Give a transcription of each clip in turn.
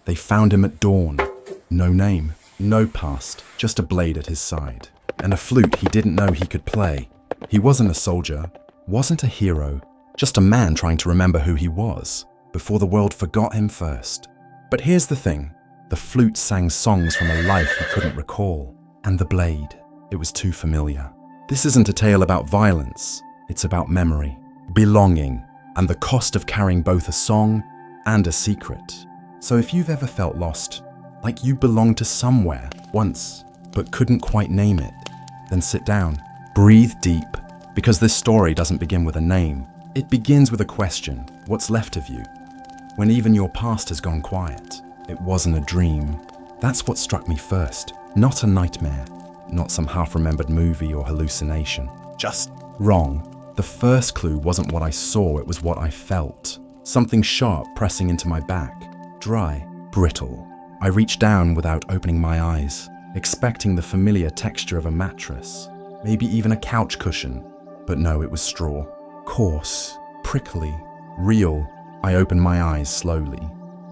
They found him at dawn. No name, no past, just a blade at his side. And a flute he didn't know he could play. He wasn't a soldier, wasn't a hero, just a man trying to remember who he was, before the world forgot him first. But here's the thing, the flute sang songs from a life he couldn't recall. And the blade, it was too familiar. This isn't a tale about violence, it's about memory, belonging, and the cost of carrying both a song and a secret. So if you've ever felt lost, like you belonged to somewhere once, but couldn't quite name it, then sit down, breathe deep, because this story doesn't begin with a name. It begins with a question, what's left of you? When even your past has gone quiet, it wasn't a dream. That's what struck me first, not a nightmare, not some half-remembered movie or hallucination. Just wrong. The first clue wasn't what I saw, it was what I felt. Something sharp pressing into my back, dry, brittle. I reached down without opening my eyes, expecting the familiar texture of a mattress, maybe even a couch cushion, but no, it was straw. Coarse, prickly, real. I opened my eyes slowly,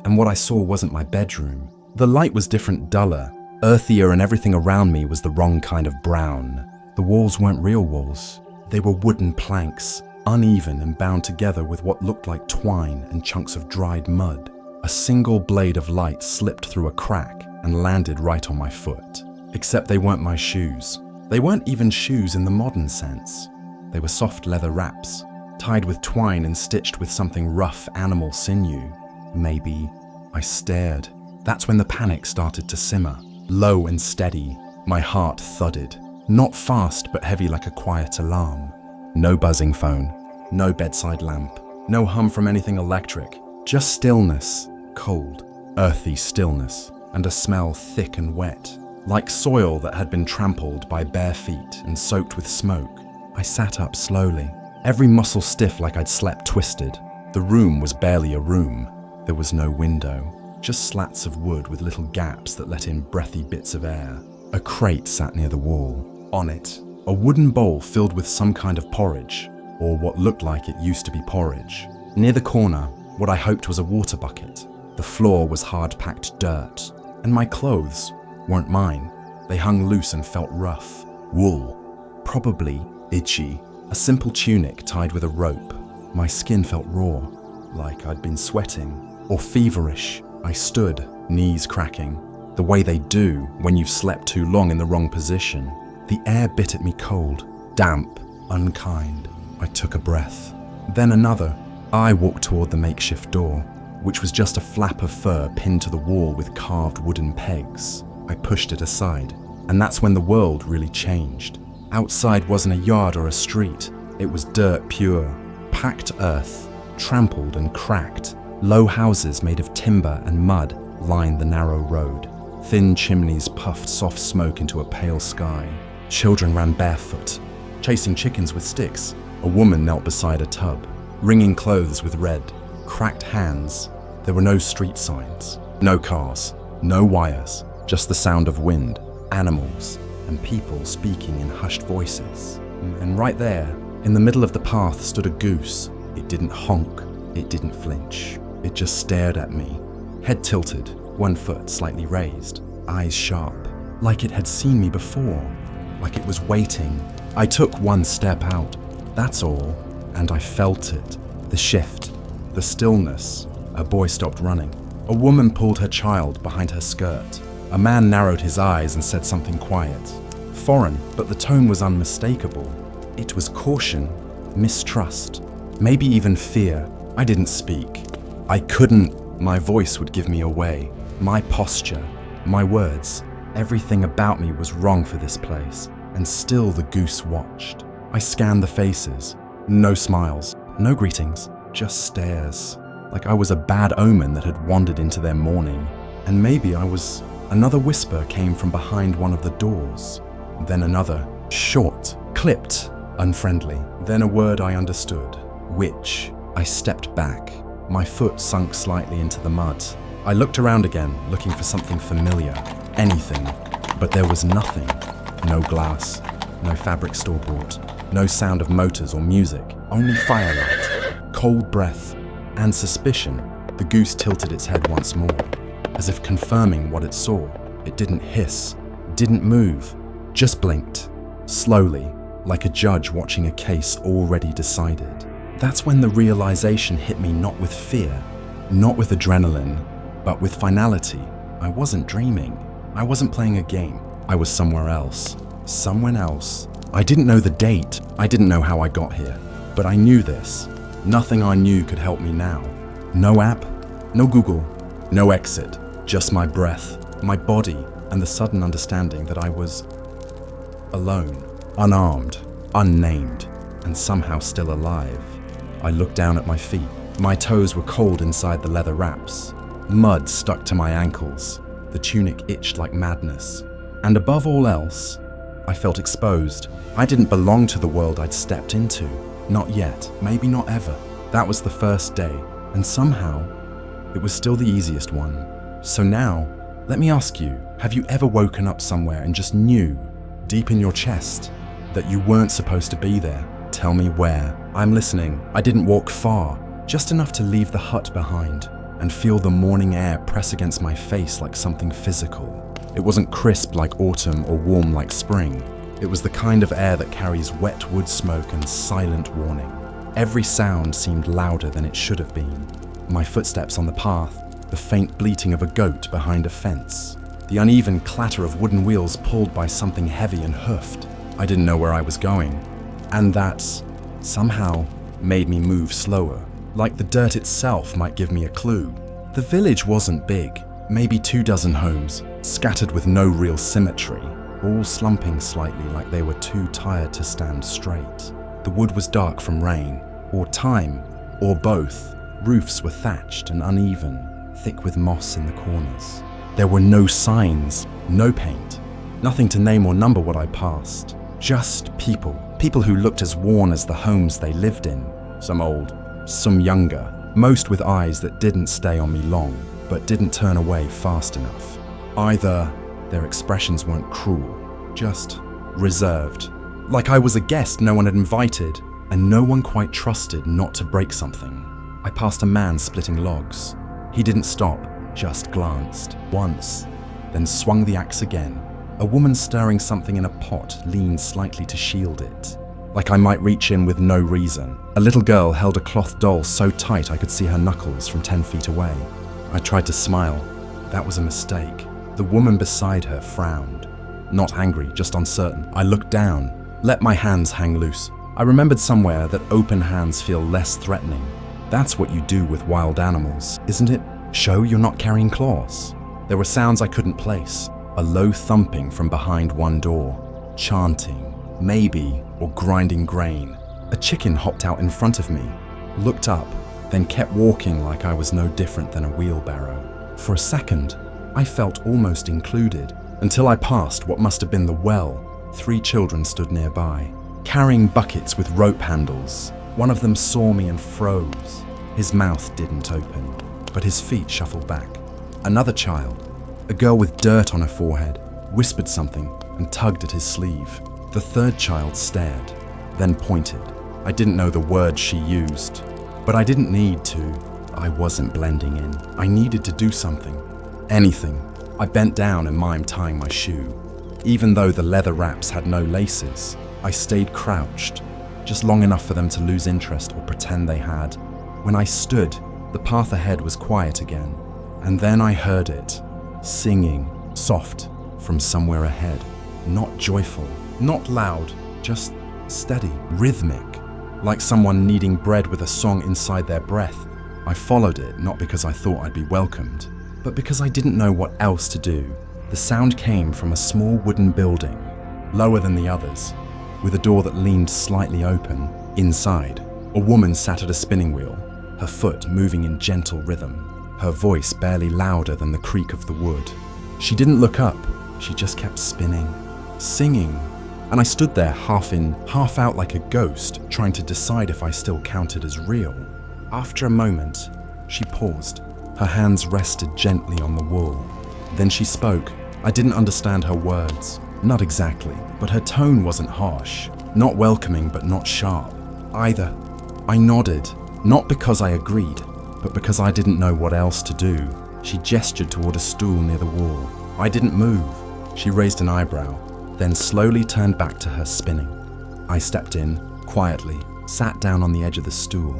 and what I saw wasn't my bedroom. The light was different, duller, earthier, and everything around me was the wrong kind of brown. The walls weren't real walls. They were wooden planks, uneven and bound together with what looked like twine and chunks of dried mud. A single blade of light slipped through a crack and landed right on my foot. Except they weren't my shoes. They weren't even shoes in the modern sense. They were soft leather wraps, tied with twine and stitched with something rough animal sinew. Maybe. I stared. That's when the panic started to simmer. Low and steady, my heart thudded. Not fast, but heavy like a quiet alarm. No buzzing phone, no bedside lamp, no hum from anything electric. Just stillness, cold, earthy stillness, and a smell thick and wet, like soil that had been trampled by bare feet and soaked with smoke. I sat up slowly, every muscle stiff like I'd slept twisted. The room was barely a room. There was no window, just slats of wood with little gaps that let in breathy bits of air. A crate sat near the wall. On it, a wooden bowl filled with some kind of porridge, or what looked like it used to be porridge. Near the corner, what I hoped was a water bucket. The floor was hard-packed dirt, and my clothes weren't mine. They hung loose and felt rough. Wool, probably itchy. A simple tunic tied with a rope. My skin felt raw, like I'd been sweating, or feverish. I stood, knees cracking, the way they do when you've slept too long in the wrong position. The air bit at me cold, damp, unkind. I took a breath. Then another. I walked toward the makeshift door, which was just a flap of fur pinned to the wall with carved wooden pegs. I pushed it aside, and that's when the world really changed. Outside wasn't a yard or a street. It was dirt pure, packed earth, trampled and cracked. Low houses made of timber and mud lined the narrow road. Thin chimneys puffed soft smoke into a pale sky. Children ran barefoot, chasing chickens with sticks. A woman knelt beside a tub, wringing clothes with red, cracked hands. There were no street signs, no cars, no wires, just the sound of wind, animals, and people speaking in hushed voices. And right there, in the middle of the path, stood a goose. It didn't honk, it didn't flinch. It just stared at me, head tilted, one foot slightly raised, eyes sharp, like it had seen me before, like it was waiting. I took one step out, that's all, and I felt it. The shift, the stillness. A boy stopped running. A woman pulled her child behind her skirt. A man narrowed his eyes and said something quiet. Foreign, but the tone was unmistakable. It was caution, mistrust, maybe even fear. I didn't speak. I couldn't. My voice would give me away. My posture, my words, everything about me was wrong for this place. And still the goose watched. I scanned the faces. No smiles, no greetings, just stares. Like I was a bad omen that had wandered into their morning. And maybe I was. Another whisper came from behind one of the doors. Then another, short, clipped, unfriendly. Then a word I understood. Witch. I stepped back. My foot sunk slightly into the mud. I looked around again, looking for something familiar. Anything. But there was nothing. No glass. No fabric store-bought. No sound of motors or music. Only firelight. Cold breath. And suspicion. The goose tilted its head once more. as if confirming what it saw. It didn't hiss, didn't move, just blinked, slowly, like a judge watching a case already decided. That's when the realization hit me, not with fear, not with adrenaline, but with finality. I wasn't dreaming. I wasn't playing a game. I was somewhere else. Someone else. I didn't know the date. I didn't know how I got here. But I knew this. Nothing I knew could help me now. No app, no Google, no exit. Just my breath, my body, and the sudden understanding that I was alone, unarmed, unnamed, and somehow still alive. I looked down at my feet. My toes were cold inside the leather wraps. Mud stuck to my ankles. The tunic itched like madness. And above all else, I felt exposed. I didn't belong to the world I'd stepped into. Not yet, maybe not ever. That was the first day, and somehow, it was still the easiest one. So now, let me ask you, have you ever woken up somewhere and just knew, deep in your chest, that you weren't supposed to be there? Tell me where. I'm listening. I didn't walk far, just enough to leave the hut behind and feel the morning air press against my face like something physical. It wasn't crisp like autumn or warm like spring. It was the kind of air that carries wet wood smoke and silent warning. Every sound seemed louder than it should have been. My footsteps on the path, the faint bleating of a goat behind a fence, the uneven clatter of wooden wheels pulled by something heavy and hoofed. I didn't know where I was going, and that, somehow, made me move slower, like the dirt itself might give me a clue. The village wasn't big, maybe 24 homes, scattered with no real symmetry, all slumping slightly like they were too tired to stand straight. The wood was dark from rain, or time, or both. Roofs were thatched and uneven, thick with moss in the corners. There were no signs, no paint, nothing to name or number what I passed. Just people who looked as worn as the homes they lived in. Some old, some younger, most with eyes that didn't stay on me long, but didn't turn away fast enough. Either their expressions weren't cruel, just reserved. Like I was a guest no one had invited, and no one quite trusted not to break something. I passed a man splitting logs. He didn't stop, just glanced once, then swung the axe again. A woman stirring something in a pot leaned slightly to shield it, like I might reach in with no reason. A little girl held a cloth doll so tight I could see her knuckles from 10 feet away. I tried to smile. That was a mistake. The woman beside her frowned. Not angry, just uncertain. I looked down, let my hands hang loose. I remembered somewhere that open hands feel less threatening. That's what you do with wild animals, isn't it? Show you're not carrying claws. There were sounds I couldn't place. A low thumping from behind one door. Chanting, maybe, or grinding grain. A chicken hopped out in front of me, looked up, then kept walking like I was no different than a wheelbarrow. For a second, I felt almost included, until I passed what must have been the well. 3 children stood nearby, carrying buckets with rope handles. One of them saw me and froze. His mouth didn't open, but his feet shuffled back. Another child, a girl with dirt on her forehead, whispered something and tugged at his sleeve. The third child stared, then pointed. I didn't know the word she used, but I didn't need to. I wasn't blending in. I needed to do something. Anything. I bent down and mimed tying my shoe. Even though the leather wraps had no laces, I stayed crouched, just long enough for them to lose interest or pretend they had. When I stood, the path ahead was quiet again, and then I heard it, singing, soft, from somewhere ahead. Not joyful, not loud, just steady, rhythmic, like someone kneading bread with a song inside their breath. I followed it, not because I thought I'd be welcomed, but because I didn't know what else to do. The sound came from a small wooden building, lower than the others, with a door that leaned slightly open. Inside, a woman sat at a spinning wheel, her foot moving in gentle rhythm, her voice barely louder than the creak of the wood. She didn't look up, she just kept spinning, singing, and I stood there half in, half out like a ghost, trying to decide if I still counted as real. After a moment, she paused. Her hands rested gently on the wool. Then she spoke. I didn't understand her words. Not exactly, but her tone wasn't harsh, not welcoming but not sharp either. I nodded, not because I agreed, but because I didn't know what else to do. She gestured toward a stool near the wall. I didn't move. She raised an eyebrow, then slowly turned back to her spinning. I stepped in, quietly, sat down on the edge of the stool.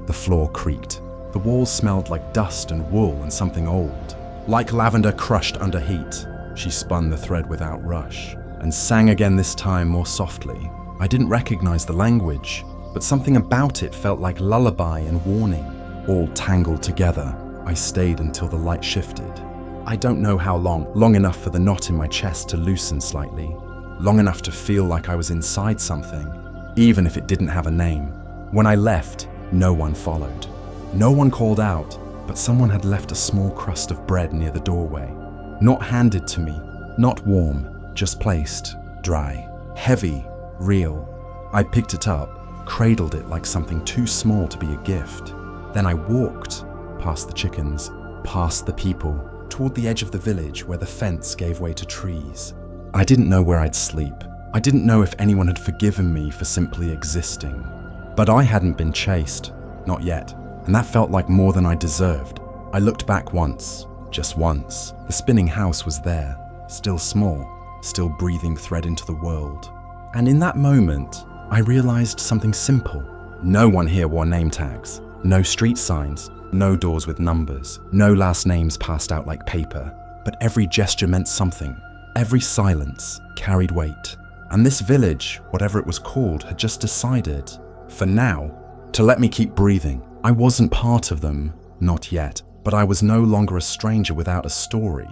The floor creaked. The walls smelled like dust and wool and something old. Like lavender crushed under heat. She spun the thread without rush, and sang again, this time more softly. I didn't recognize the language, but something about it felt like lullaby and warning, all tangled together. I stayed until the light shifted. I don't know how long enough for the knot in my chest to loosen slightly, long enough to feel like I was inside something, even if it didn't have a name. When I left, no one followed. No one called out, but someone had left a small crust of bread near the doorway. Not handed to me, not warm, just placed, dry, heavy, real. I picked it up, cradled it like something too small to be a gift. Then I walked, past the chickens, past the people, toward the edge of the village where the fence gave way to trees. I didn't know where I'd sleep. I didn't know if anyone had forgiven me for simply existing. But I hadn't been chased, not yet, and that felt like more than I deserved. I looked back once, just once. The spinning house was there, still small, still breathing thread into the world. And in that moment, I realized something simple. No one here wore name tags, no street signs, no doors with numbers, no last names passed out like paper, but every gesture meant something. Every silence carried weight. And this village, whatever it was called, had just decided, for now, to let me keep breathing. I wasn't part of them, not yet, but I was no longer a stranger without a story.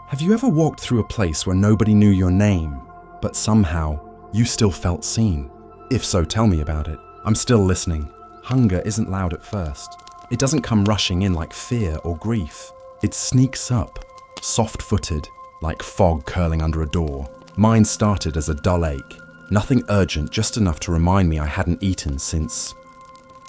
Have you ever walked through a place where nobody knew your name, but somehow you still felt seen? If so, tell me about it. I'm still listening. Hunger isn't loud at first. It doesn't come rushing in like fear or grief. It sneaks up, soft-footed, like fog curling under a door. Mine started as a dull ache. Nothing urgent, just enough to remind me I hadn't eaten since,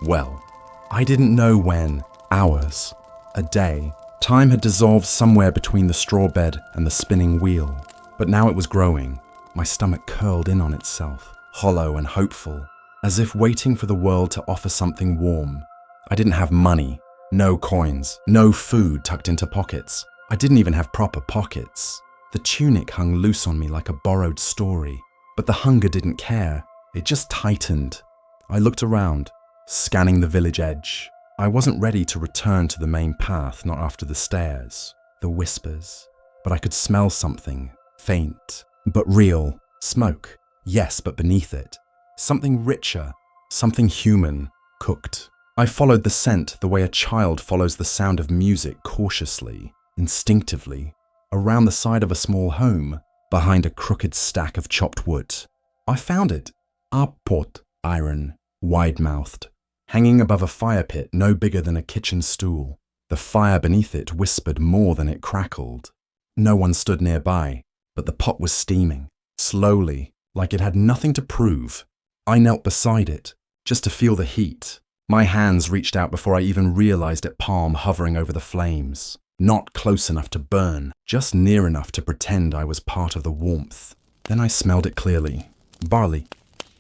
well, I didn't know when. Hours. A day. Time had dissolved somewhere between the straw bed and the spinning wheel. But now it was growing. My stomach curled in on itself, hollow and hopeful, as if waiting for the world to offer something warm. I didn't have money, no coins, no food tucked into pockets. I didn't even have proper pockets. The tunic hung loose on me like a borrowed story, but the hunger didn't care. It just tightened. I looked around, scanning the village edge. I wasn't ready to return to the main path, not after the stairs, the whispers, but I could smell something, faint, but real. Smoke, yes, but beneath it. Something richer, something human, cooked. I followed the scent the way a child follows the sound of music cautiously, instinctively, around the side of a small home, behind a crooked stack of chopped wood. I found it. A pot, iron, wide-mouthed, hanging above a fire pit no bigger than a kitchen stool. The fire beneath it whispered more than it crackled. No one stood nearby, but the pot was steaming, slowly, like it had nothing to prove. I knelt beside it, just to feel the heat. My hands reached out before I even realized it, palm hovering over the flames. Not close enough to burn, just near enough to pretend I was part of the warmth. Then I smelled it clearly. Barley.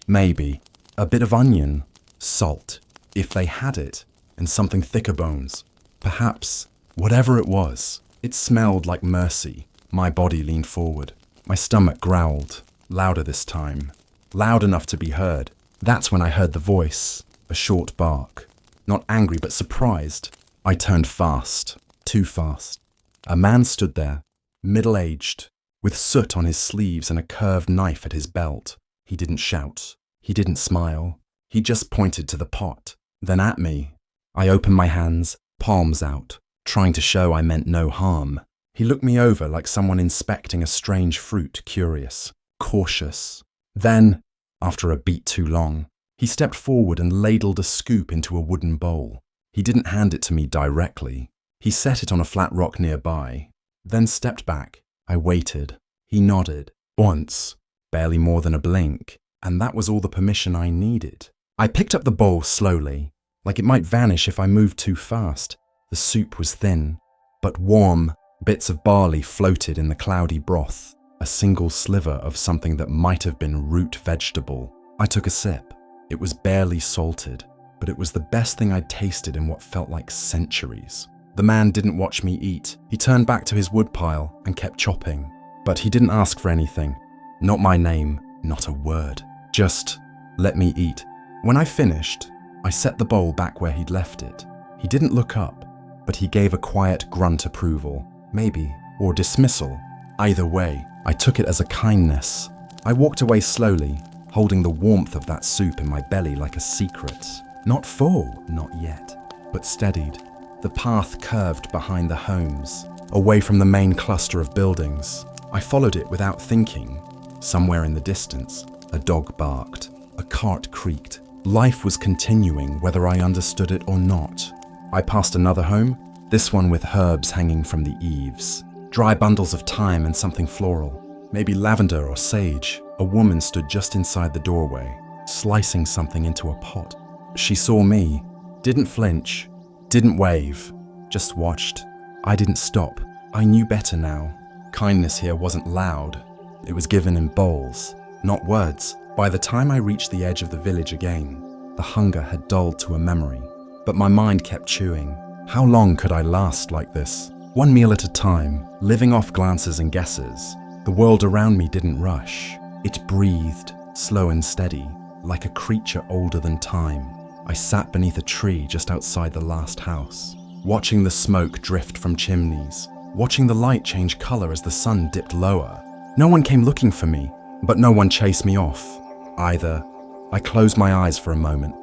Maybe. A bit of onion. Salt. If they had it. And something thicker bones. Perhaps. Whatever it was. It smelled like mercy. My body leaned forward. My stomach growled. Louder this time. Loud enough to be heard. That's when I heard the voice. A short bark. Not angry but surprised. I turned fast. Too fast. A man stood there, middle-aged, with soot on his sleeves and a curved knife at his belt. He didn't shout. He didn't smile. He just pointed to the pot, then at me. I opened my hands, palms out, trying to show I meant no harm. He looked me over like someone inspecting a strange fruit, curious, cautious. Then, after a beat too long, he stepped forward and ladled a scoop into a wooden bowl. He didn't hand it to me directly. He set it on a flat rock nearby, then stepped back. I waited. He nodded. Once, barely more than a blink, and that was all the permission I needed. I picked up the bowl slowly, like it might vanish if I moved too fast. The soup was thin, but warm. Bits of barley floated in the cloudy broth, a single sliver of something that might have been root vegetable. I took a sip. It was barely salted, but it was the best thing I'd tasted in what felt like centuries. The man didn't watch me eat. He turned back to his woodpile and kept chopping. But he didn't ask for anything. Not my name, not a word. Just let me eat. When I finished, I set the bowl back where he'd left it. He didn't look up, but he gave a quiet grunt approval, maybe, or dismissal. Either way, I took it as a kindness. I walked away slowly, holding the warmth of that soup in my belly like a secret. Not full, not yet, but steadied. The path curved behind the homes, away from the main cluster of buildings. I followed it without thinking. Somewhere in the distance, a dog barked, a cart creaked. Life was continuing whether I understood it or not. I passed another home, this one with herbs hanging from the eaves. Dry bundles of thyme and something floral, maybe lavender or sage. A woman stood just inside the doorway, slicing something into a pot. She saw me, didn't flinch, didn't wave, just watched. I didn't stop. I knew better now. Kindness here wasn't loud. It was given in bowls, not words. By the time I reached the edge of the village again, the hunger had dulled to a memory. But my mind kept chewing. How long could I last like this? One meal at a time, living off glances and guesses. The world around me didn't rush. It breathed, slow and steady, like a creature older than time. I sat beneath a tree just outside the last house, watching the smoke drift from chimneys, watching the light change color as the sun dipped lower. No one came looking for me, but no one chased me off either. I closed my eyes for a moment,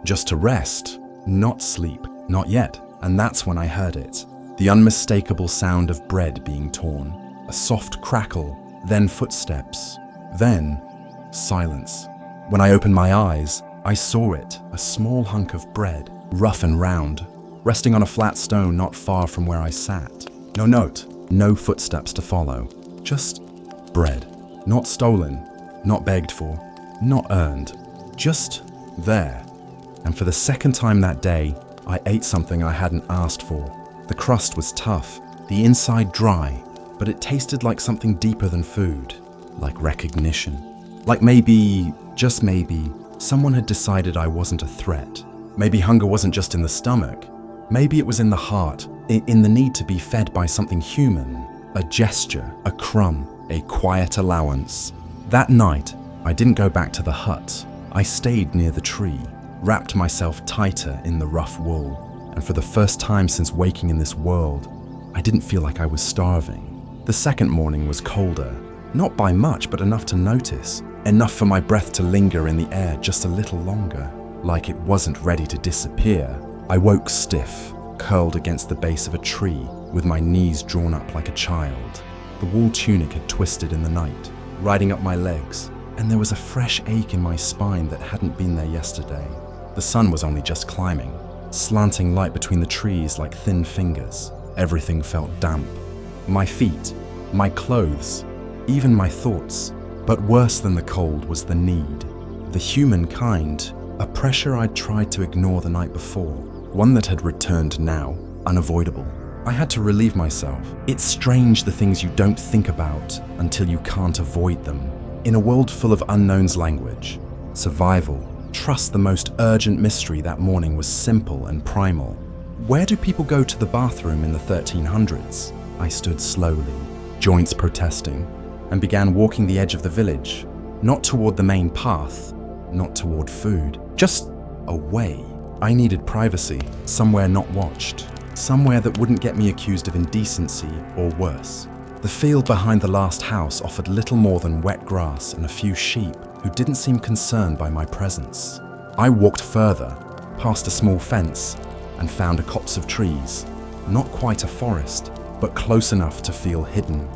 just to rest, not sleep, not yet. And that's when I heard it, the unmistakable sound of bread being torn, a soft crackle, then footsteps, then silence. When I opened my eyes, I saw it, a small hunk of bread, rough and round, resting on a flat stone not far from where I sat. No note, no footsteps to follow, just bread. Not stolen, not begged for, not earned, just there. And for the second time that day, I ate something I hadn't asked for. The crust was tough, the inside dry, but it tasted like something deeper than food, like recognition. Like maybe, just maybe, someone had decided I wasn't a threat. Maybe hunger wasn't just in the stomach. Maybe it was in the heart, in the need to be fed by something human. A gesture, a crumb, a quiet allowance. That night, I didn't go back to the hut. I stayed near the tree, wrapped myself tighter in the rough wool, and for the first time since waking in this world, I didn't feel like I was starving. The second morning was colder, not by much, but enough to notice, enough for my breath to linger in the air just a little longer, like it wasn't ready to disappear. I woke stiff, curled against the base of a tree, with my knees drawn up like a child. The wool tunic had twisted in the night, riding up my legs, and there was a fresh ache in my spine that hadn't been there yesterday. The sun was only just climbing, slanting light between the trees like thin fingers. Everything felt damp. My feet, my clothes, even my thoughts. But worse than the cold was the need. The humankind, a pressure I'd tried to ignore the night before, one that had returned now, unavoidable. I had to relieve myself. It's strange the things you don't think about until you can't avoid them. In a world full of unknown's language, survival, trust the most urgent mystery that morning was simple and primal. Where do people go to the bathroom in the 1300s? I stood slowly, joints protesting, and began walking the edge of the village, not toward the main path, not toward food, just away. I needed privacy, somewhere not watched, somewhere that wouldn't get me accused of indecency or worse. The field behind the last house offered little more than wet grass and a few sheep who didn't seem concerned by my presence. I walked further, past a small fence, and found a copse of trees, not quite a forest, but close enough to feel hidden.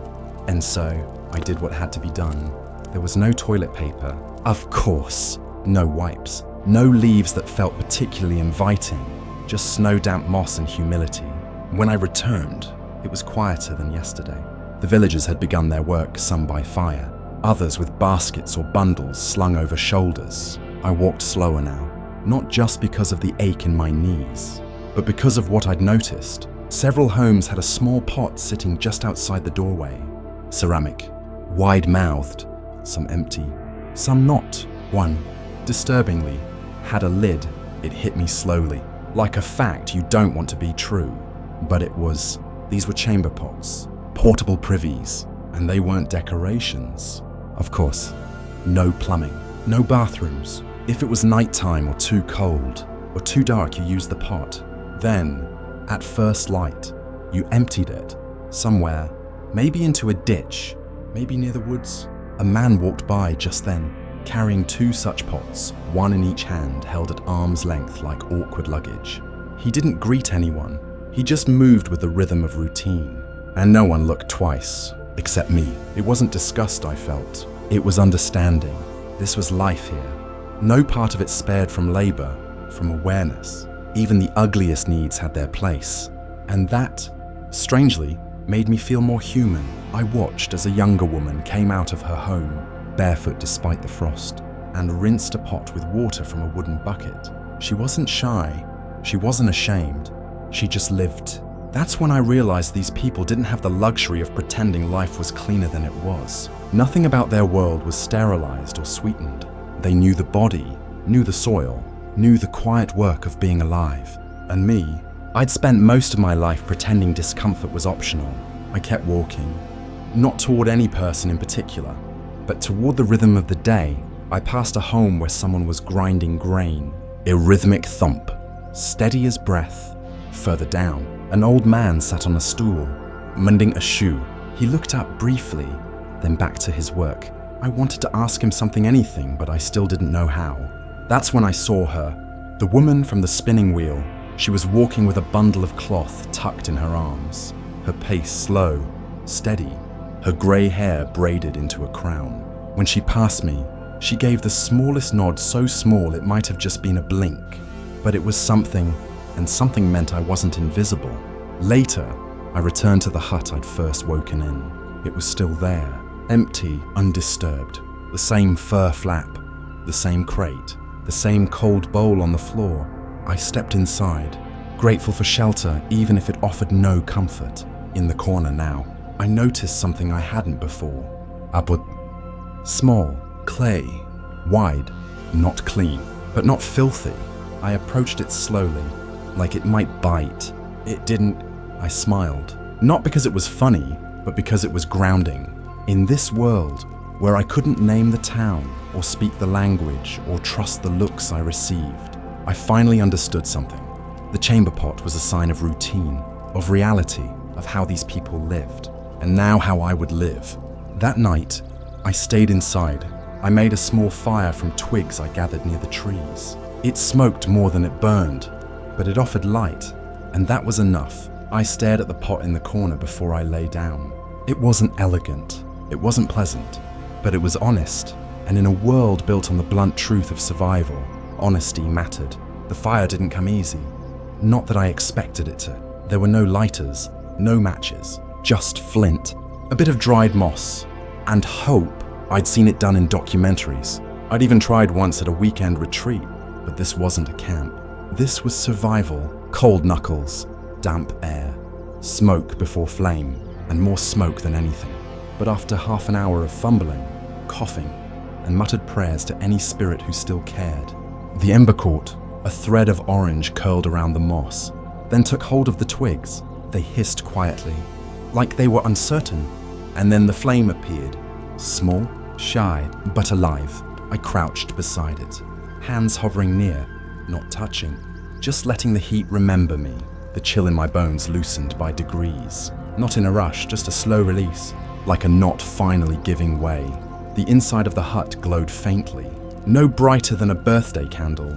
And so, I did what had to be done. There was no toilet paper, of course, no wipes, no leaves that felt particularly inviting, just snow-damp moss and humility. When I returned, it was quieter than yesterday. The villagers had begun their work, some by fire, others with baskets or bundles slung over shoulders. I walked slower now, not just because of the ache in my knees, but because of what I'd noticed. Several homes had a small pot sitting just outside the doorway. Ceramic, wide-mouthed, some empty, some not. One, disturbingly, had a lid. It hit me slowly, like a fact you don't want to be true. But these were chamber pots, portable privies, and they weren't decorations. Of course, no plumbing, no bathrooms. If it was nighttime or too cold or too dark, you used the pot. Then, at first light, you emptied it somewhere, maybe into a ditch, maybe near the woods. A man walked by just then, carrying 2 such pots, one in each hand, held at arm's length like awkward luggage. He didn't greet anyone, he just moved with the rhythm of routine. And no one looked twice, except me. It wasn't disgust I felt, it was understanding. This was life here. No part of it spared from labor, from awareness. Even the ugliest needs had their place. And that, strangely, made me feel more human. I watched as a younger woman came out of her home, barefoot despite the frost, and rinsed a pot with water from a wooden bucket. She wasn't shy, she wasn't ashamed, she just lived. That's when I realized these people didn't have the luxury of pretending life was cleaner than it was. Nothing about their world was sterilized or sweetened. They knew the body, knew the soil, knew the quiet work of being alive. And me, I'd spent most of my life pretending discomfort was optional. I kept walking, not toward any person in particular, but toward the rhythm of the day. I passed a home where someone was grinding grain, a rhythmic thump, steady as breath. Further down, an old man sat on a stool, mending a shoe. He looked up briefly, then back to his work. I wanted to ask him something, anything, but I still didn't know how. That's when I saw her, the woman from the spinning wheel. She was walking with a bundle of cloth tucked in her arms, her pace slow, steady, her grey hair braided into a crown. When she passed me, she gave the smallest nod, so small it might have just been a blink. But it was something, and something meant I wasn't invisible. Later, I returned to the hut I'd first woken in. It was still there, empty, undisturbed. The same fur flap, the same crate, the same cold bowl on the floor. I stepped inside, grateful for shelter even if it offered no comfort. In the corner now, I noticed something I hadn't before. Small, clay, wide, not clean, but not filthy. I approached it slowly, like it might bite. It didn't. I smiled. Not because it was funny, but because it was grounding. In this world, where I couldn't name the town, or speak the language, or trust the looks I received, I finally understood something. The chamber pot was a sign of routine, of reality, of how these people lived, and now how I would live. That night, I stayed inside. I made a small fire from twigs I gathered near the trees. It smoked more than it burned, but it offered light, and that was enough. I stared at the pot in the corner before I lay down. It wasn't elegant, it wasn't pleasant, but it was honest, and in a world built on the blunt truth of survival, honesty mattered. The fire didn't come easy. Not that I expected it to. There were no lighters, no matches, just flint, a bit of dried moss, and hope. I'd seen it done in documentaries. I'd even tried once at a weekend retreat, but this wasn't a camp. This was survival, cold knuckles, damp air, smoke before flame, and more smoke than anything. But after half an hour of fumbling, coughing, and muttered prayers to any spirit who still cared, the ember caught. A thread of orange curled around the moss, then took hold of the twigs. They hissed quietly, like they were uncertain, and then the flame appeared. Small, shy, but alive. I crouched beside it, hands hovering near, not touching, just letting the heat remember me. The chill in my bones loosened by degrees. Not in a rush, just a slow release, like a knot finally giving way. The inside of the hut glowed faintly, no brighter than a birthday candle,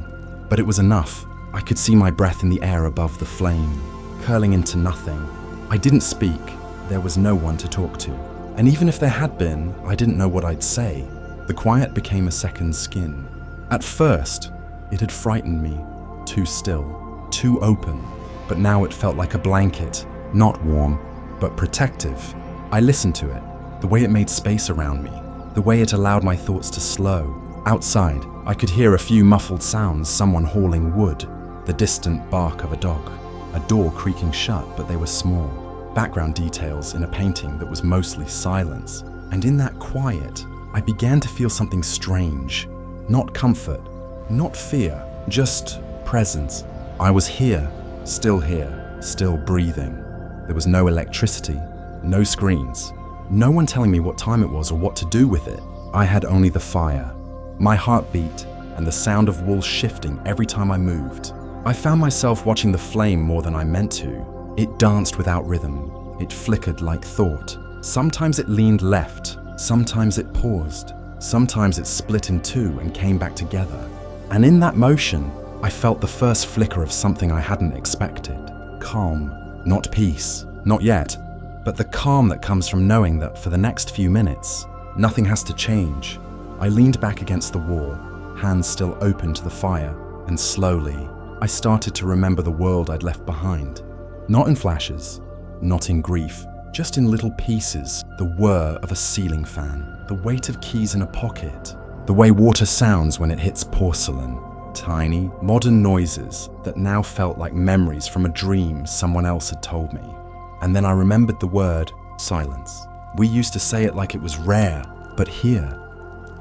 but it was enough. I could see my breath in the air above the flame, curling into nothing. I didn't speak. There was no one to talk to. And even if there had been, I didn't know what I'd say. The quiet became a second skin. At first, it had frightened me. Too still, too open. But now it felt like a blanket, not warm, but protective. I listened to it, the way it made space around me, the way it allowed my thoughts to slow. Outside, I could hear a few muffled sounds, someone hauling wood, the distant bark of a dog, a door creaking shut, but they were small. Background details in a painting that was mostly silence. And in that quiet, I began to feel something strange. Not comfort, not fear, just presence. I was here, still breathing. There was no electricity, no screens, no one telling me what time it was or what to do with it. I had only the fire, my heartbeat, and the sound of wool shifting every time I moved. I found myself watching the flame more than I meant to. It danced without rhythm. It flickered like thought. Sometimes it leaned left, sometimes it paused, sometimes it split in two and came back together. And in that motion, I felt the first flicker of something I hadn't expected. Calm, not peace, not yet, but the calm that comes from knowing that for the next few minutes, nothing has to change. I leaned back against the wall, hands still open to the fire, and slowly, I started to remember the world I'd left behind. Not in flashes, not in grief, just in little pieces, the whir of a ceiling fan, the weight of keys in a pocket, the way water sounds when it hits porcelain, tiny, modern noises that now felt like memories from a dream someone else had told me. And then I remembered the word silence. We used to say it like it was rare, but here,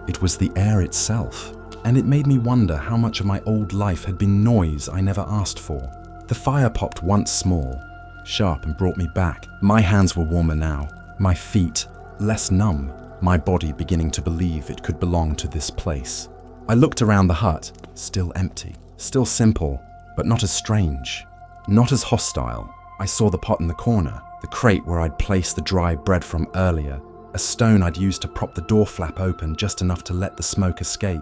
it was the air itself. And it made me wonder how much of my old life had been noise I never asked for. The fire popped once small, sharp, and brought me back. My hands were warmer now, my feet less numb, my body beginning to believe it could belong to this place. I looked around the hut, still empty, still simple, but not as strange, not as hostile. I saw the pot in the corner, the crate where I'd placed the dry bread from earlier, a stone I'd used to prop the door flap open just enough to let the smoke escape.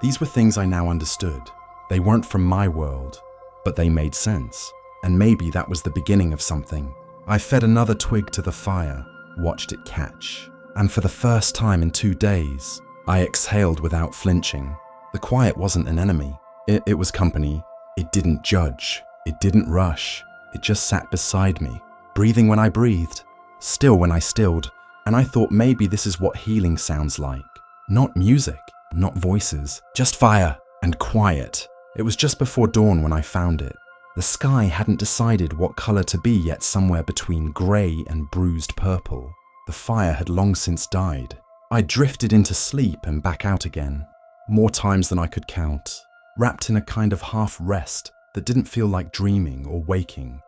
These were things I now understood. They weren't from my world, but they made sense. And maybe that was the beginning of something. I fed another twig to the fire, watched it catch. And for the first time in 2 days, I exhaled without flinching. The quiet wasn't an enemy. It was company. It didn't judge. It didn't rush. It just sat beside me, breathing when I breathed, still when I stilled. And I thought maybe this is what healing sounds like. Not music, not voices, just fire and quiet. It was just before dawn when I found it. The sky hadn't decided what color to be yet, somewhere between grey and bruised purple. The fire had long since died. I drifted into sleep and back out again, more times than I could count, wrapped in a kind of half rest that didn't feel like dreaming or waking.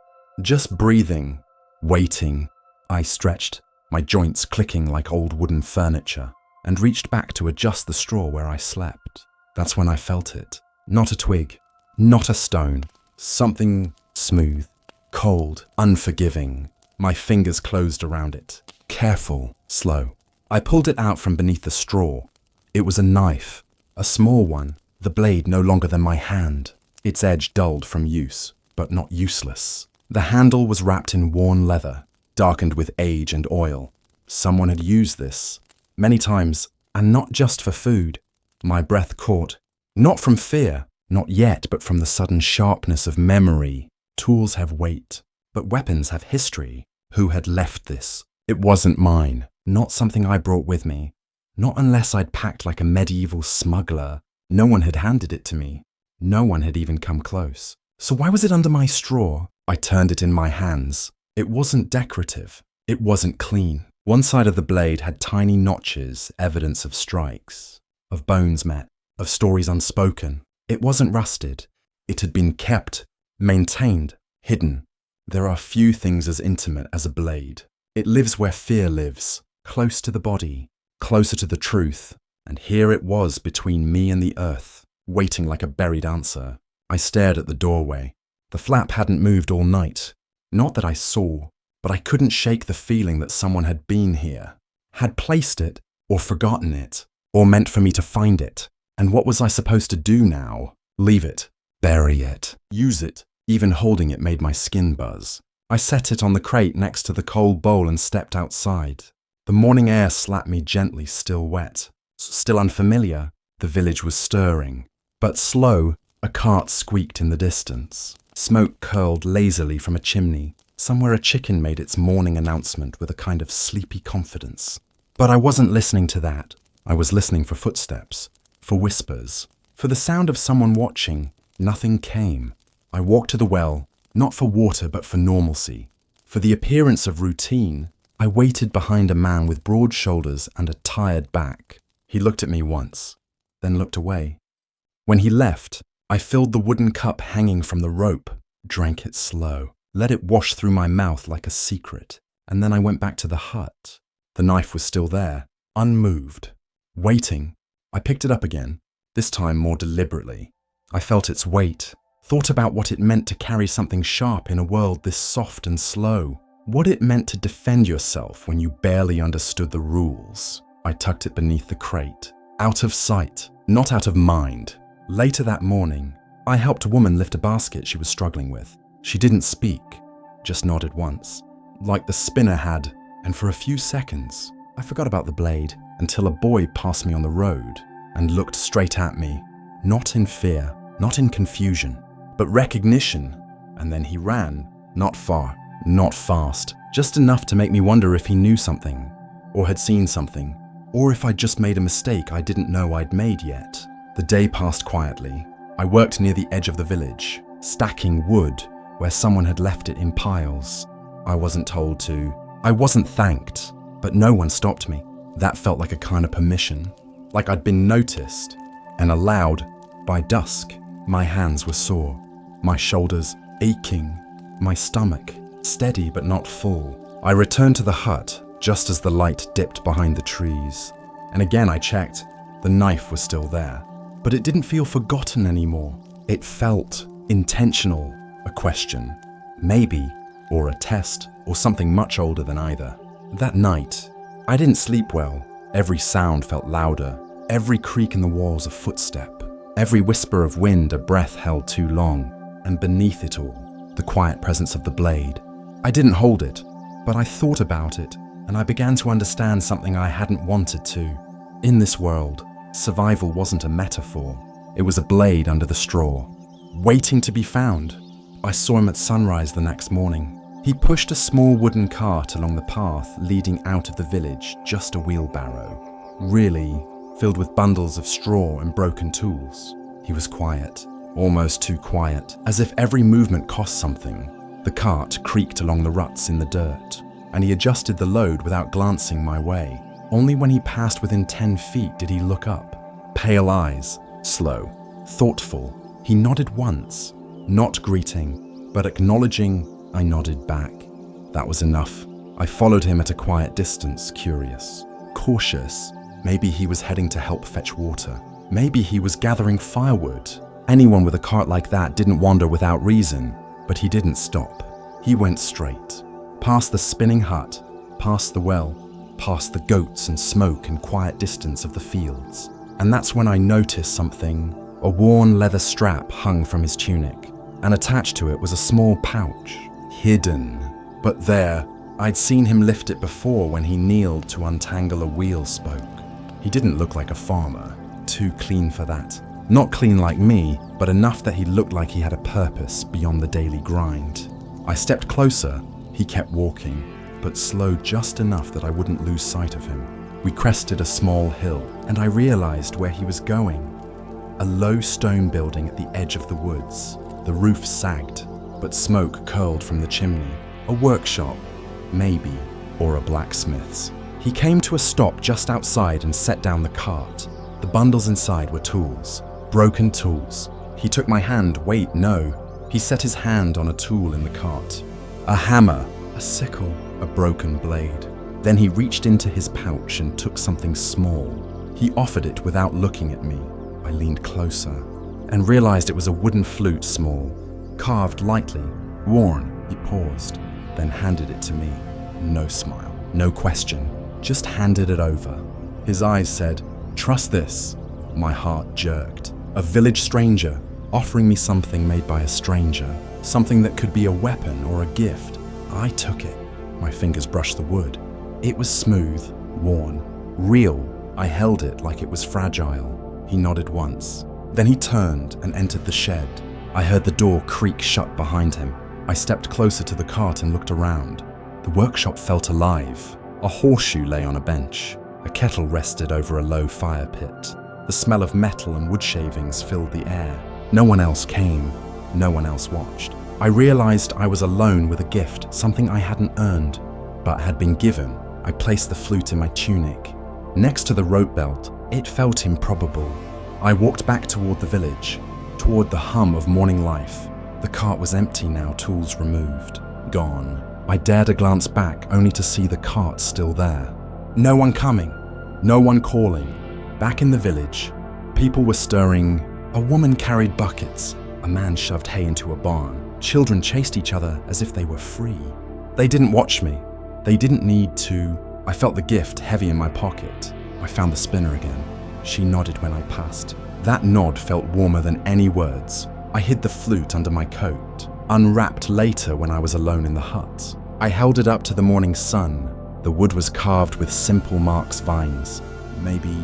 Just breathing, waiting. I stretched, my joints clicking like old wooden furniture, and reached back to adjust the straw where I slept. That's when I felt it. Not a twig, not a stone. Something smooth, cold, unforgiving. My fingers closed around it. Careful, slow. I pulled it out from beneath the straw. It was a knife, a small one, the blade no longer than my hand. Its edge dulled from use, but not useless. The handle was wrapped in worn leather, darkened with age and oil. Someone had used this many times, and not just for food. My breath caught, not from fear, not yet, but from the sudden sharpness of memory. Tools have weight, but weapons have history. Who had left this? It wasn't mine, not something I brought with me. Not unless I'd packed like a medieval smuggler. No one had handed it to me. No one had even come close. So why was it under my straw? I turned it in my hands. It wasn't decorative. It wasn't clean. One side of the blade had tiny notches, evidence of strikes, of bones met, of stories unspoken. It wasn't rusted. It had been kept, maintained, hidden. There are few things as intimate as a blade. It lives where fear lives, close to the body, closer to the truth. And here it was between me and the earth, waiting like a buried answer. I stared at the doorway. The flap hadn't moved all night. Not that I saw, but I couldn't shake the feeling that someone had been here, had placed it, or forgotten it, or meant for me to find it. And what was I supposed to do now? Leave it, bury it, use it. Even holding it made my skin buzz. I set it on the crate next to the cold bowl and stepped outside. The morning air slapped me gently, still wet, still unfamiliar. The village was stirring, but slow. A cart squeaked in the distance. Smoke curled lazily from a chimney. Somewhere a chicken made its morning announcement with a kind of sleepy confidence. But I wasn't listening to that. I was listening for footsteps, for whispers, for the sound of someone watching. Nothing came. I walked to the well, not for water but for normalcy. For the appearance of routine, I waited behind a man with broad shoulders and a tired back. He looked at me once, then looked away. When he left, I filled the wooden cup hanging from the rope, drank it slow. let it wash through my mouth like a secret, and then I went back to the hut. The knife was still there, unmoved, waiting. I picked it up again, this time more deliberately. I felt its weight, thought about what it meant to carry something sharp in a world this soft and slow, what it meant to defend yourself when you barely understood the rules. I tucked it beneath the crate, out of sight, not out of mind. Later that morning, I helped a woman lift a basket she was struggling with. She didn't speak, just nodded once, like the spinner had, and for a few seconds, I forgot about the blade until a boy passed me on the road and looked straight at me, not in fear, not in confusion, but recognition, and then he ran, not far, not fast, just enough to make me wonder if he knew something, or had seen something, or if I'd just made a mistake I didn't know I'd made yet. The day passed quietly. I worked near the edge of the village, stacking wood where someone had left it in piles. I wasn't told to. I wasn't thanked, but no one stopped me. That felt like a kind of permission, like I'd been noticed and allowed. By dusk, my hands were sore, my shoulders aching, my stomach steady but not full. I returned to the hut just as the light dipped behind the trees, and again I checked. The knife was still there, but it didn't feel forgotten anymore. It felt intentional, a question, maybe, or a test, or something much older than either. That night, I didn't sleep well. Every sound felt louder, every creak in the walls a footstep, every whisper of wind a breath held too long, and beneath it all, the quiet presence of the blade. I didn't hold it, but I thought about it, and I began to understand something I hadn't wanted to. In this world, survival wasn't a metaphor. It was a blade under the straw, waiting to be found. I saw him at sunrise the next morning. He pushed a small wooden cart along the path leading out of the village, just a wheelbarrow, really filled with bundles of straw and broken tools. He was quiet, almost too quiet, as if every movement cost something. The cart creaked along the ruts in the dirt, and he adjusted the load without glancing my way. Only when he passed within 10 feet did he look up. Pale eyes, slow, thoughtful. He nodded once, not greeting, but acknowledging. I nodded back. That was enough. I followed him at a quiet distance, curious, cautious. Maybe he was heading to help fetch water. Maybe he was gathering firewood. Anyone with a cart like that didn't wander without reason, but he didn't stop. He went straight, past the spinning hut, past the well, past the goats and smoke and quiet distance of the fields. And that's when I noticed something. A worn leather strap hung from his tunic, and attached to it was a small pouch. Hidden. But there, I'd seen him lift it before when he kneeled to untangle a wheel spoke. He didn't look like a farmer, too clean for that. Not clean like me, but enough that he looked like he had a purpose beyond the daily grind. I stepped closer. He kept walking, but slowed just enough that I wouldn't lose sight of him. We crested a small hill, and I realized where he was going. A low stone building at the edge of the woods. The roof sagged, but smoke curled from the chimney. A workshop, maybe, or a blacksmith's. He came to a stop just outside and set down the cart. The bundles inside were tools, broken tools. He took my hand. Wait, no. He set his hand on a tool in the cart. A hammer, a sickle, a broken blade. Then he reached into his pouch and took something small. He offered it without looking at me. I leaned closer and realized it was a wooden flute, small, carved lightly, worn. He paused, then handed it to me. No smile, no question, just handed it over. His eyes said, "Trust this." My heart jerked. A village stranger offering me something made by a stranger, something that could be a weapon or a gift. I took it. My fingers brushed the wood. It was smooth, worn, real. I held it like it was fragile. He nodded once. Then he turned and entered the shed. I heard the door creak shut behind him. I stepped closer to the cart and looked around. The workshop felt alive. A horseshoe lay on a bench. A kettle rested over a low fire pit. The smell of metal and wood shavings filled the air. No one else came. No one else watched. I realized I was alone with a gift, something I hadn't earned, but had been given. I placed the flute in my tunic. Next to the rope belt, it felt improbable. I walked back toward the village, toward the hum of morning life. The cart was empty now, tools removed. Gone. I dared a glance back only to see the cart still there. No one coming. No one calling. Back in the village, people were stirring. A woman carried buckets. A man shoved hay into a barn. Children chased each other as if they were free. They didn't watch me. They didn't need to. I felt the gift heavy in my pocket. I found the spinner again. She nodded when I passed. That nod felt warmer than any words. I hid the flute under my coat, unwrapped later when I was alone in the hut. I held it up to the morning sun. The wood was carved with simple Mark's vines. Maybe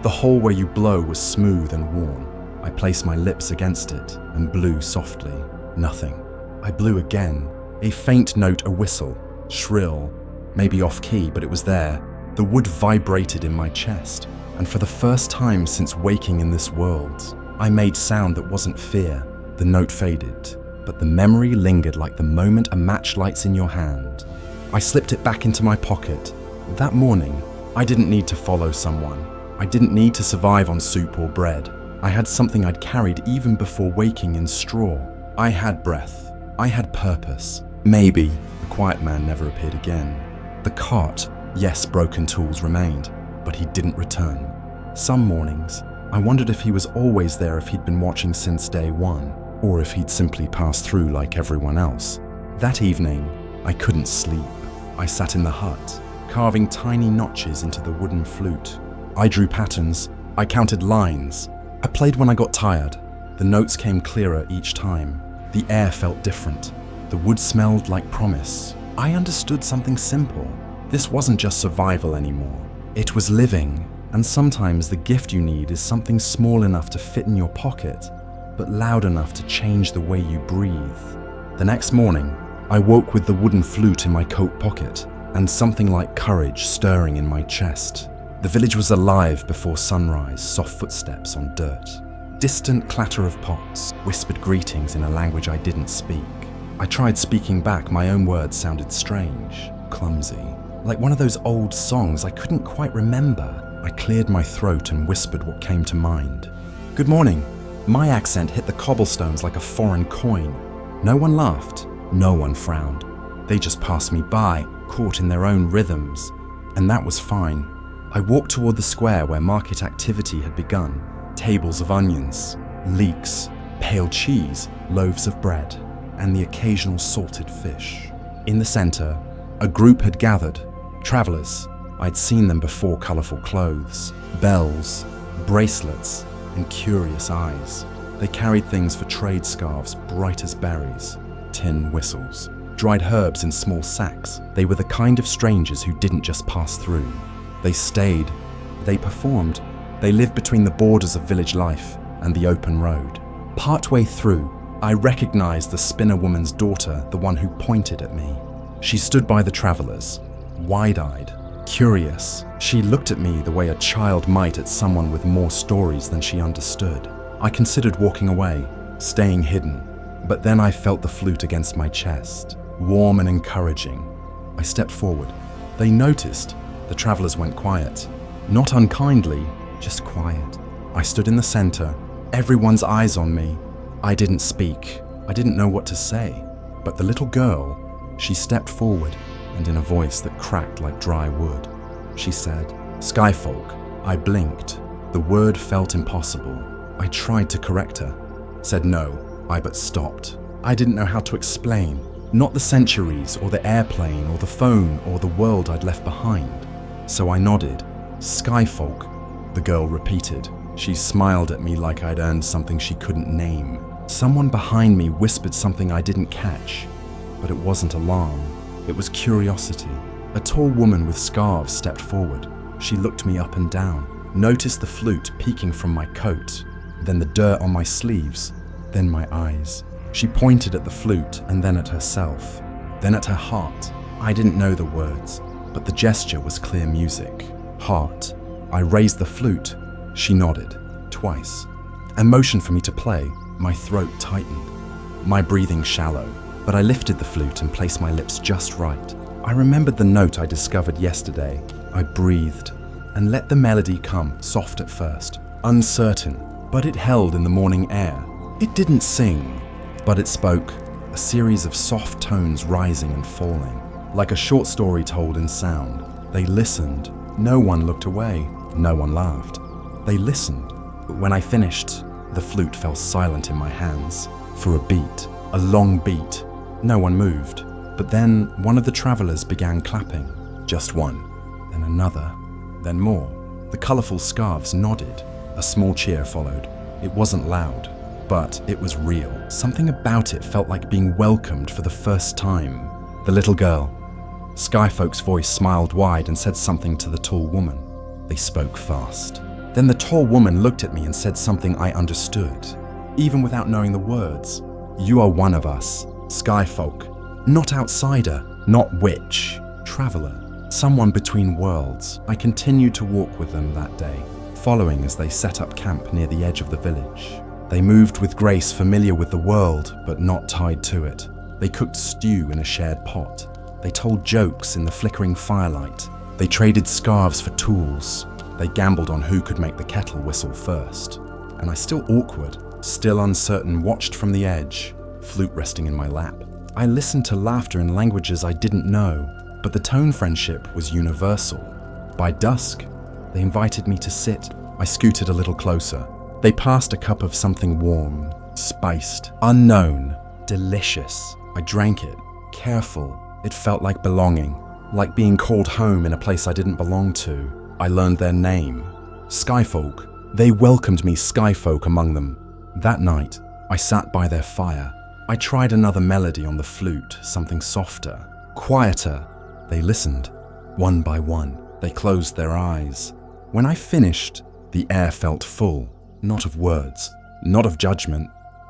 the hole where you blow was smooth and worn. I placed my lips against it and blew softly. Nothing. I blew again. A faint note, a whistle. Shrill. Maybe off-key, but it was there. The wood vibrated in my chest. And for the first time since waking in this world, I made sound that wasn't fear. The note faded, but the memory lingered like the moment a match lights in your hand. I slipped it back into my pocket. That morning, I didn't need to follow someone. I didn't need to survive on soup or bread. I had something I'd carried even before waking in straw. I had breath. I had purpose. Maybe the quiet man never appeared again. The cart, yes, broken tools remained, but he didn't return. Some mornings, I wondered if he was always there, if he'd been watching since day one, or if he'd simply passed through like everyone else. That evening, I couldn't sleep. I sat in the hut, carving tiny notches into the wooden flute. I drew patterns. I counted lines. I played when I got tired. The notes came clearer each time. The air felt different. The wood smelled like promise. I understood something simple. This wasn't just survival anymore. It was living. And sometimes the gift you need is something small enough to fit in your pocket, but loud enough to change the way you breathe. The next morning, I woke with the wooden flute in my coat pocket and something like courage stirring in my chest. The village was alive before sunrise, soft footsteps on dirt. Distant clatter of pots, whispered greetings in a language I didn't speak. I tried speaking back, my own words sounded strange, clumsy, like one of those old songs I couldn't quite remember. I cleared my throat and whispered what came to mind. Good morning. My accent hit the cobblestones like a foreign coin. No one laughed. No one frowned. They just passed me by, caught in their own rhythms. And that was fine. I walked toward the square where market activity had begun. Tables of onions, leeks, pale cheese, loaves of bread, and the occasional salted fish. In the center, a group had gathered. Travelers. I'd seen them before, colorful clothes, bells, bracelets, and curious eyes. They carried things for trade scarves bright as berries, tin whistles, dried herbs in small sacks. They were the kind of strangers who didn't just pass through. They stayed. They performed. They lived between the borders of village life and the open road. Partway through, I recognized the spinner woman's daughter, the one who pointed at me. She stood by the travelers, wide-eyed, curious. She looked at me the way a child might at someone with more stories than she understood. I considered walking away, staying hidden, but then I felt the flute against my chest, warm and encouraging. I stepped forward. They noticed. The travelers went quiet. Not unkindly, just quiet. I stood in the center, everyone's eyes on me. I didn't speak. I didn't know what to say. But the little girl, she stepped forward, and in a voice that cracked like dry wood, she said, "Skyfolk." I blinked. The word felt impossible. I tried to correct her. Said no, I but stopped. I didn't know how to explain. Not the centuries, or the airplane, or the phone, or the world I'd left behind. So I nodded. "Skyfolk," the girl repeated. She smiled at me like I'd earned something she couldn't name. Someone behind me whispered something I didn't catch, but it wasn't alarm. It was curiosity. A tall woman with scarves stepped forward. She looked me up and down, noticed the flute peeking from my coat, then the dirt on my sleeves, then my eyes. She pointed at the flute and then at herself, then at her heart. I didn't know the words, but the gesture was clear music. Heart. I raised the flute. She nodded, twice, and motioned for me to play. My throat tightened, my breathing shallow, but I lifted the flute and placed my lips just right. I remembered the note I discovered yesterday. I breathed and let the melody come, soft at first, uncertain, but it held in the morning air. It didn't sing, but it spoke. a series of soft tones rising and falling, like a short story told in sound. They listened. No one looked away. No one laughed. They listened. But when I finished, the flute fell silent in my hands. For a beat, a long beat, no one moved. But then one of the travelers began clapping. Just one, then another, then more. The colourful scarves nodded. A small cheer followed. It wasn't loud, but it was real. Something about it felt like being welcomed for the first time. The little girl. Skyfolk's voice smiled wide and said something to the tall woman. They spoke fast. Then the tall woman looked at me and said something I understood, even without knowing the words. You are one of us, Skyfolk. Not outsider, not witch, traveller, someone between worlds. I continued to walk with them that day, following as they set up camp near the edge of the village. They moved with grace, familiar with the world, but not tied to it. They cooked stew in a shared pot. They told jokes in the flickering firelight. They traded scarves for tools. They gambled on who could make the kettle whistle first. And I, still awkward, still uncertain, watched from the edge, flute resting in my lap. I listened to laughter in languages I didn't know, but the tone friendship was universal. By dusk, they invited me to sit. I scooted a little closer. They passed a cup of something warm, spiced, unknown, delicious. I drank it, careful. It felt like belonging, like being called home in a place I didn't belong to. I learned their name, Skyfolk. They welcomed me, Skyfolk, among them. That night, I sat by their fire. I tried another melody on the flute, something softer, quieter. They listened. One by one, they closed their eyes. When I finished, the air felt full, not of words, not of judgment,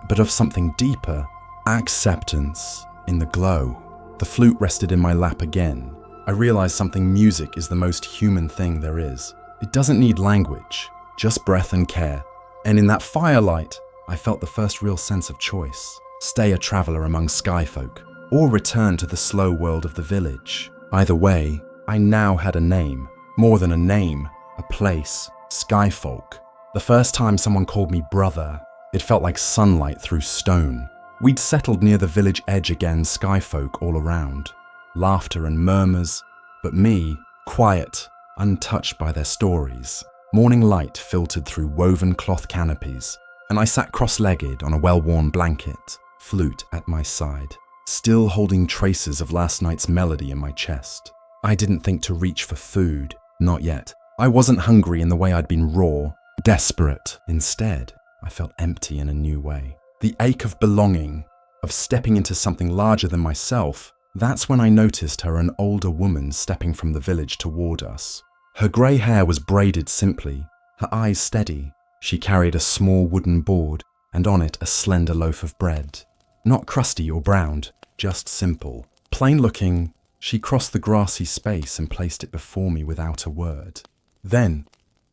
but of something deeper, acceptance. In the glow, the flute rested in my lap again. I realized something. Music is the most human thing there is. It doesn't need language, just breath and care. And in that firelight, I felt the first real sense of choice. Stay a traveler among Skyfolk, or return to the slow world of the village. Either way, I now had a name. More than a name, a place, Skyfolk. The first time someone called me brother, it felt like sunlight through stone. We'd settled near the village edge again, Skyfolk all around. Laughter and murmurs, but me, quiet, untouched by their stories. Morning light filtered through woven cloth canopies, and I sat cross-legged on a well-worn blanket, flute at my side, still holding traces of last night's melody in my chest. I didn't think to reach for food, not yet. I wasn't hungry in the way I'd been raw, desperate. Instead, I felt empty in a new way. The ache of belonging, of stepping into something larger than myself. That's when I noticed her, an older woman stepping from the village toward us. Her grey hair was braided simply, her eyes steady. She carried a small wooden board, and on it a slender loaf of bread. Not crusty or browned, just simple. Plain-looking, she crossed the grassy space and placed it before me without a word. Then,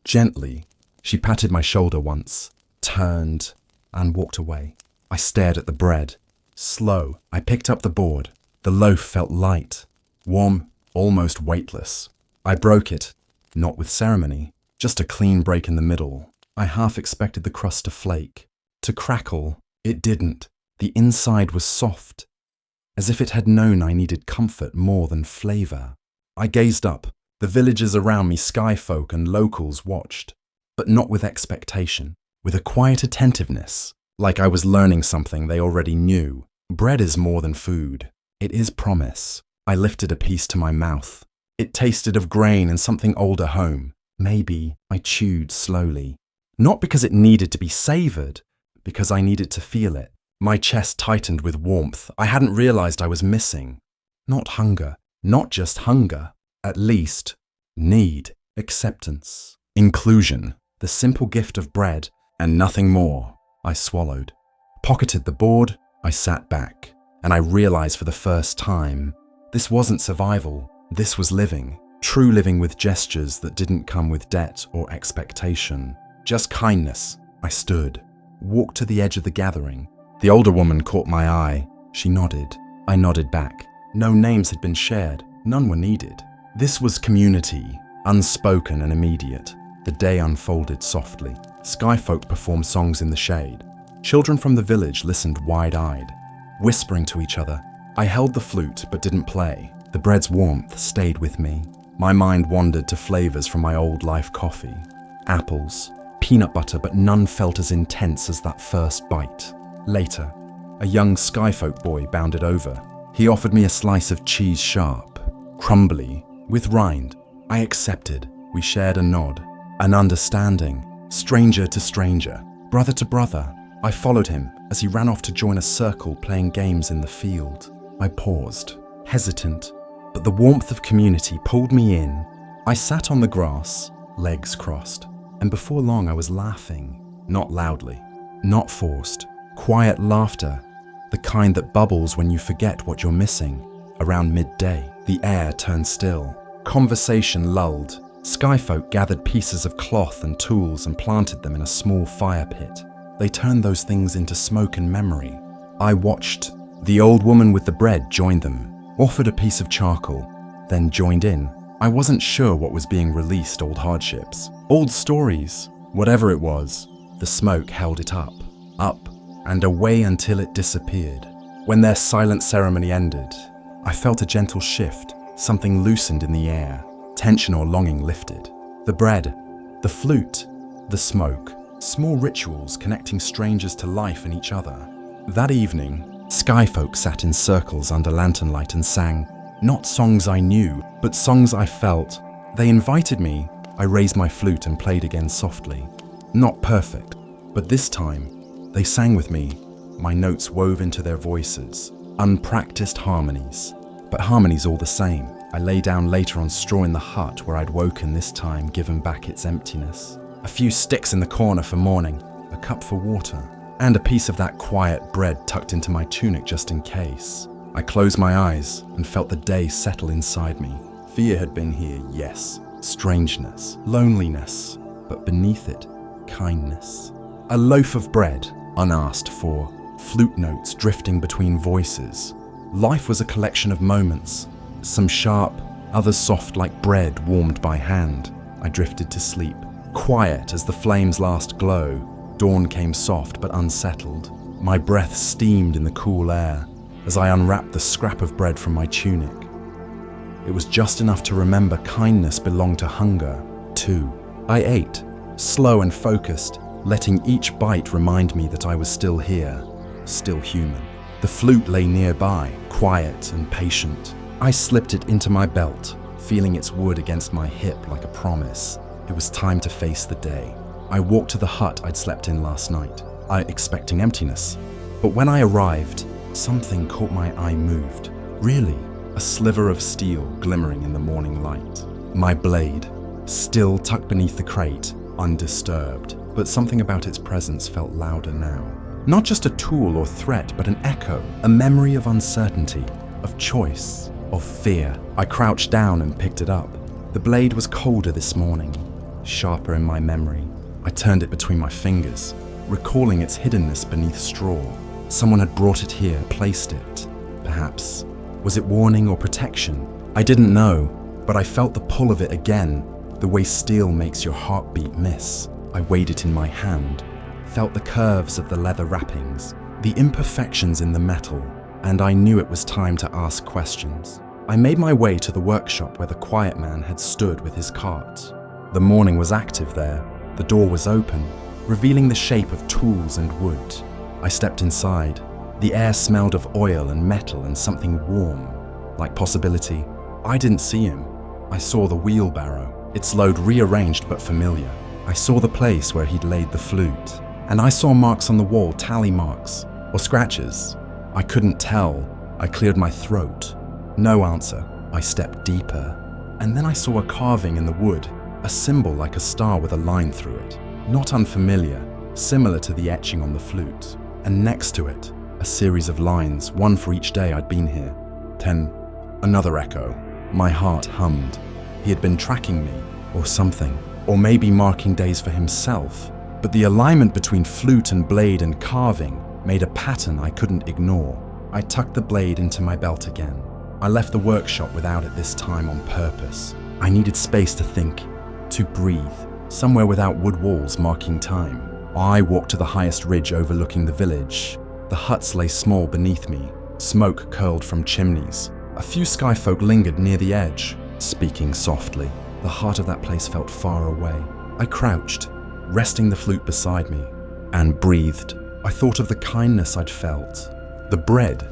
gently, she patted my shoulder once, turned, and walked away. I stared at the bread. Slow, I picked up the board. The loaf felt light, warm, almost weightless. I broke it, not with ceremony, just a clean break in the middle. I half expected the crust to flake, to crackle. It didn't. The inside was soft, as if it had known I needed comfort more than flavor. I gazed up. The villagers around me, Skyfolk and locals, watched, but not with expectation, with a quiet attentiveness, like I was learning something they already knew. Bread is more than food. It is promise. I lifted a piece to my mouth. It tasted of grain and something older home. Maybe. I chewed slowly. Not because it needed to be savoured, because I needed to feel it. My chest tightened with warmth I hadn't realised I was missing. Not hunger, not just hunger. At least, need, acceptance, inclusion, the simple gift of bread and nothing more. I swallowed. Pocketed the board. I sat back. And I realized for the first time, this wasn't survival, this was living. True living with gestures that didn't come with debt or expectation. Just kindness. I stood, walked to the edge of the gathering. The older woman caught my eye. She nodded. I nodded back. No names had been shared, none were needed. This was community, unspoken and immediate. The day unfolded softly. Skyfolk performed songs in the shade. Children from the village listened wide-eyed. whispering to each other. I held the flute but didn't play. The bread's warmth stayed with me. My mind wandered to flavors from my old life coffee. Apples, peanut butter, but none felt as intense as that first bite. Later, a young skyfolk boy bounded over. He offered me a slice of cheese sharp, crumbly, with rind. I accepted. We shared a nod, an understanding, stranger to stranger, brother to brother. I followed him as he ran off to join a circle playing games in the field. I paused, hesitant, but the warmth of community pulled me in. I sat on the grass, legs crossed, and before long I was laughing, not loudly, not forced, quiet laughter, the kind that bubbles when you forget what you're missing. Around midday, the air turned still. Conversation lulled. Skyfolk gathered pieces of cloth and tools and planted them in a small fire pit. They turned those things into smoke and memory. I watched. The old woman with the bread joined them, offered a piece of charcoal, then joined in. I wasn't sure what was being released, old hardships, old stories, whatever it was. The smoke held it up, and away until it disappeared. When their silent ceremony ended, I felt a gentle shift, something loosened in the air, tension or longing lifted. The bread, the flute, the smoke, small rituals connecting strangers to life and each other. That evening, skyfolk sat in circles under lantern light and sang, not songs I knew, but songs I felt. They invited me. I raised my flute and played again softly. Not perfect, but this time, they sang with me, my notes wove into their voices, unpracticed harmonies, but harmonies all the same. I lay down later on straw in the hut where I'd woken this time, given back its emptiness. A few sticks in the corner for morning, a cup for water, and a piece of that quiet bread tucked into my tunic just in case. I closed my eyes and felt the day settle inside me. Fear had been here, yes, strangeness, loneliness, but beneath it, kindness. A loaf of bread, unasked for, flute notes drifting between voices. Life was a collection of moments, some sharp, others soft like bread warmed by hand. I drifted to sleep, quiet as the flame's last glow. Dawn came soft but unsettled. My breath steamed in the cool air as I unwrapped the scrap of bread from my tunic. It was just enough to remember kindness belonged to hunger, too. I ate, slow and focused, letting each bite remind me that I was still here, still human. The flute lay nearby, quiet and patient. I slipped it into my belt, feeling its wood against my hip like a promise. It was time to face the day. I walked to the hut I'd slept in last night, expecting emptiness. But when I arrived, something caught my eye moved. Really, a sliver of steel glimmering in the morning light. My blade, still tucked beneath the crate, undisturbed, but something about its presence felt louder now. Not just a tool or threat, but an echo, a memory of uncertainty, of choice, of fear. I crouched down and picked it up. The blade was colder this morning, sharper in my memory. I turned it between my fingers, recalling its hiddenness beneath straw. Someone had brought it here, placed it. Perhaps. Was it warning or protection? I didn't know, but I felt the pull of it again, the way steel makes your heartbeat miss. I weighed it in my hand, felt the curves of the leather wrappings, the imperfections in the metal, and I knew it was time to ask questions. I made my way to the workshop where the quiet man had stood with his cart. The morning was active there. The door was open, revealing the shape of tools and wood. I stepped inside. The air smelled of oil and metal and something warm, like possibility. I didn't see him. I saw the wheelbarrow, its load rearranged but familiar. I saw the place where he'd laid the flute, and I saw marks on the wall, tally marks, or scratches. I couldn't tell. I cleared my throat. No answer. I stepped deeper, and then I saw a carving in the wood, a symbol like a star with a line through it. Not unfamiliar, similar to the etching on the flute. And next to it, a series of lines, one for each day I'd been here. 10. Another echo. My heart hummed. He had been tracking me, or something, or maybe marking days for himself. But the alignment between flute and blade and carving made a pattern I couldn't ignore. I tucked the blade into my belt again. I left the workshop without it this time on purpose. I needed space to think, to breathe, somewhere without wood walls marking time. I walked to the highest ridge overlooking the village. The huts lay small beneath me. Smoke curled from chimneys. A few skyfolk lingered near the edge, speaking softly. The heart of that place felt far away. I crouched, resting the flute beside me, and breathed. I thought of the kindness I'd felt. The bread,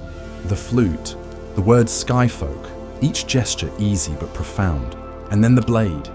the flute, the words skyfolk, each gesture easy but profound. And then the blade,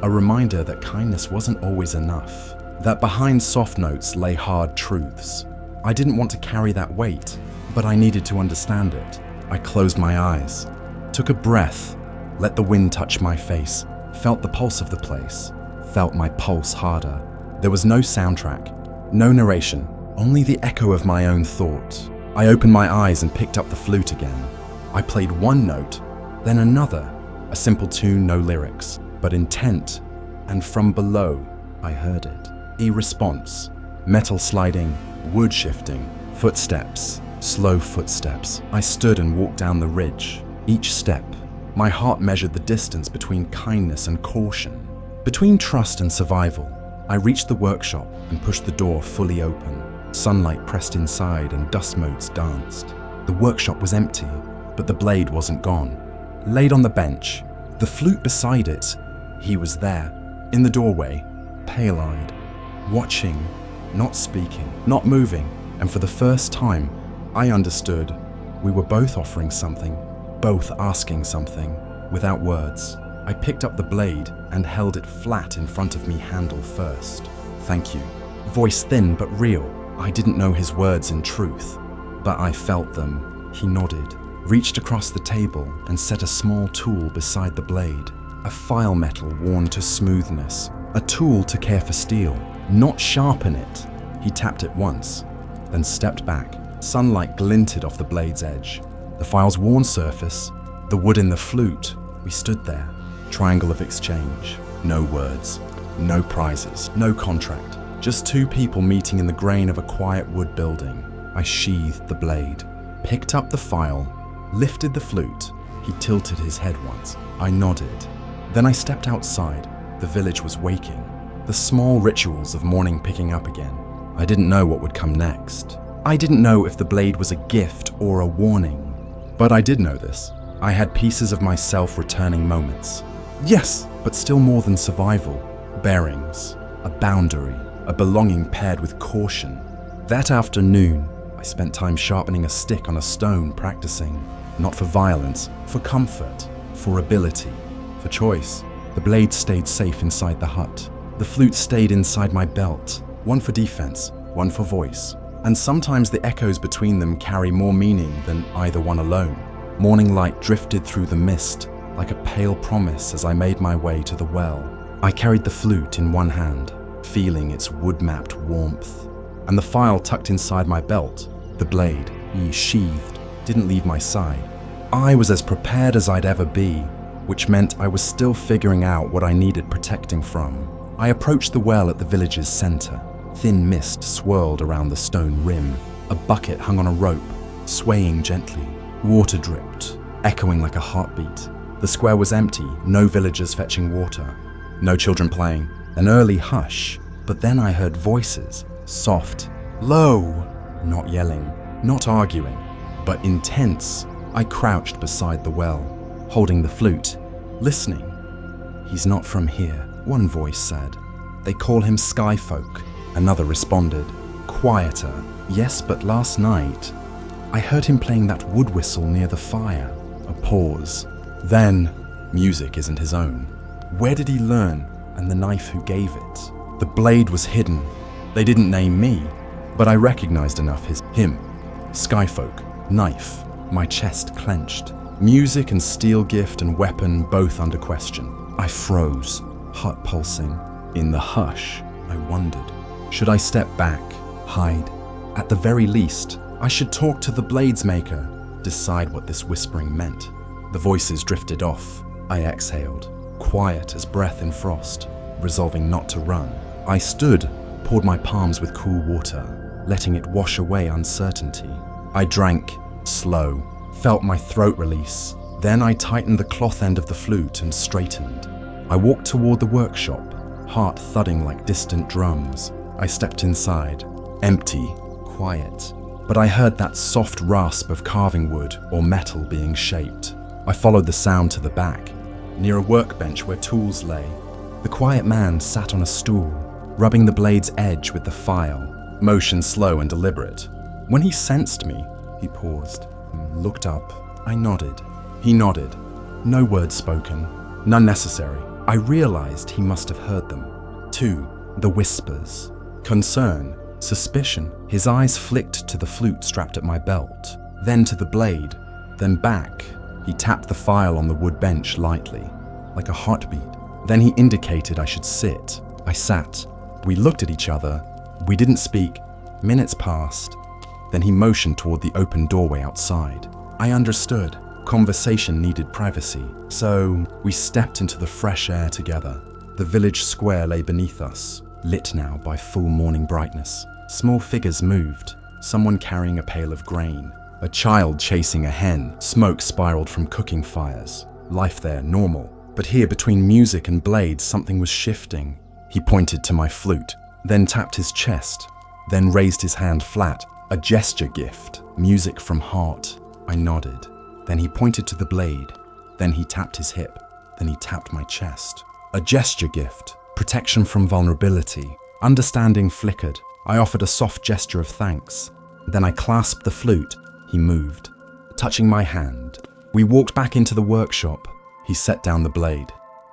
a reminder that kindness wasn't always enough, that behind soft notes lay hard truths. I didn't want to carry that weight, but I needed to understand it. I closed my eyes, took a breath, let the wind touch my face, felt the pulse of the place, felt my pulse harder. There was no soundtrack, no narration, only the echo of my own thought. I opened my eyes and picked up the flute again. I played one note, then another, a simple tune, no lyrics, but intent, and from below, I heard it. A response, metal sliding, wood shifting, footsteps, slow footsteps. I stood and walked down the ridge. Each step, my heart measured the distance between kindness and caution, between trust and survival. I reached the workshop and pushed the door fully open. Sunlight pressed inside and dust motes danced. The workshop was empty, but the blade wasn't gone. Laid on the bench, the flute beside it, he was there, in the doorway, pale-eyed, watching, not speaking, not moving, and for the first time, I understood we were both offering something, both asking something, without words. I picked up the blade and held it flat in front of me, handle first. Thank you. Voice thin but real. I didn't know his words in truth, but I felt them. He nodded, reached across the table and set a small tool beside the blade. A file metal worn to smoothness, a tool to care for steel, not sharpen it. He tapped it once, then stepped back. Sunlight glinted off the blade's edge. The file's worn surface, the wood in the flute. We stood there, triangle of exchange. No words, no prizes, no contract. Just two people meeting in the grain of a quiet wood building. I sheathed the blade, picked up the file, lifted the flute. He tilted his head once. I nodded. Then I stepped outside. The village was waking. The small rituals of morning picking up again. I didn't know what would come next. I didn't know if the blade was a gift or a warning. But I did know this. I had pieces of myself returning moments. Yes, but still more than survival. Bearings, a boundary, a belonging paired with caution. That afternoon, I spent time sharpening a stick on a stone, practicing. Not for violence, for comfort, for ability, for choice. The blade stayed safe inside the hut. The flute stayed inside my belt, one for defense, one for voice. And sometimes the echoes between them carry more meaning than either one alone. Morning light drifted through the mist like a pale promise as I made my way to the well. I carried the flute in one hand, feeling its wood-mapped warmth, and the file tucked inside my belt. The blade, sheathed, didn't leave my side. I was as prepared as I'd ever be, which meant I was still figuring out what I needed protecting from. I approached the well at the village's center. Thin mist swirled around the stone rim. A bucket hung on a rope, swaying gently. Water dripped, echoing like a heartbeat. The square was empty, no villagers fetching water, no children playing. An early hush, but then I heard voices, soft, low, not yelling, not arguing, but intense. I crouched beside the well, holding the flute, listening. He's not from here, one voice said. They call him Skyfolk. Another responded, quieter. Yes, but last night, I heard him playing that wood whistle near the fire. A pause. Then, music isn't his own. Where did he learn, and the knife who gave it? The blade was hidden. They didn't name me, but I recognized enough him. Skyfolk, knife, my chest clenched. Music and steel gift and weapon both under question. I froze, heart pulsing. In the hush, I wondered. Should I step back, hide? At the very least, I should talk to the blade's maker, decide what this whispering meant. The voices drifted off. I exhaled, quiet as breath in frost, resolving not to run. I stood, poured my palms with cool water, letting it wash away uncertainty. I drank, slow, felt my throat release. Then I tightened the cloth end of the flute and straightened. I walked toward the workshop, heart thudding like distant drums. I stepped inside, empty, quiet. but I heard that soft rasp of carving wood or metal being shaped. I followed the sound to the back, near a workbench where tools lay. The quiet man sat on a stool, rubbing the blade's edge with the file, motion slow and deliberate. When he sensed me, he paused, looked up. I nodded. He nodded. No words spoken, none necessary. I realized he must have heard them. 2. The whispers. Concern, suspicion. His eyes flicked to the flute strapped at my belt, then to the blade, then back. He tapped the file on the wood bench lightly, like a heartbeat. Then he indicated I should sit. I sat. We looked at each other. We didn't speak. Minutes passed. Then he motioned toward the open doorway outside. I understood. Conversation needed privacy, so we stepped into the fresh air together. The village square lay beneath us, lit now by full morning brightness. Small figures moved, someone carrying a pail of grain, a child chasing a hen. Smoke spiraled from cooking fires. Life there, normal. But here, between music and blades, something was shifting. He pointed to my flute, then tapped his chest, then raised his hand flat. A gesture gift, music from heart. I nodded. Then he pointed to the blade. Then he tapped his hip. Then he tapped my chest. A gesture gift, protection from vulnerability. Understanding flickered. I offered a soft gesture of thanks. Then I clasped the flute. He moved, touching my hand. We walked back into the workshop. He set down the blade,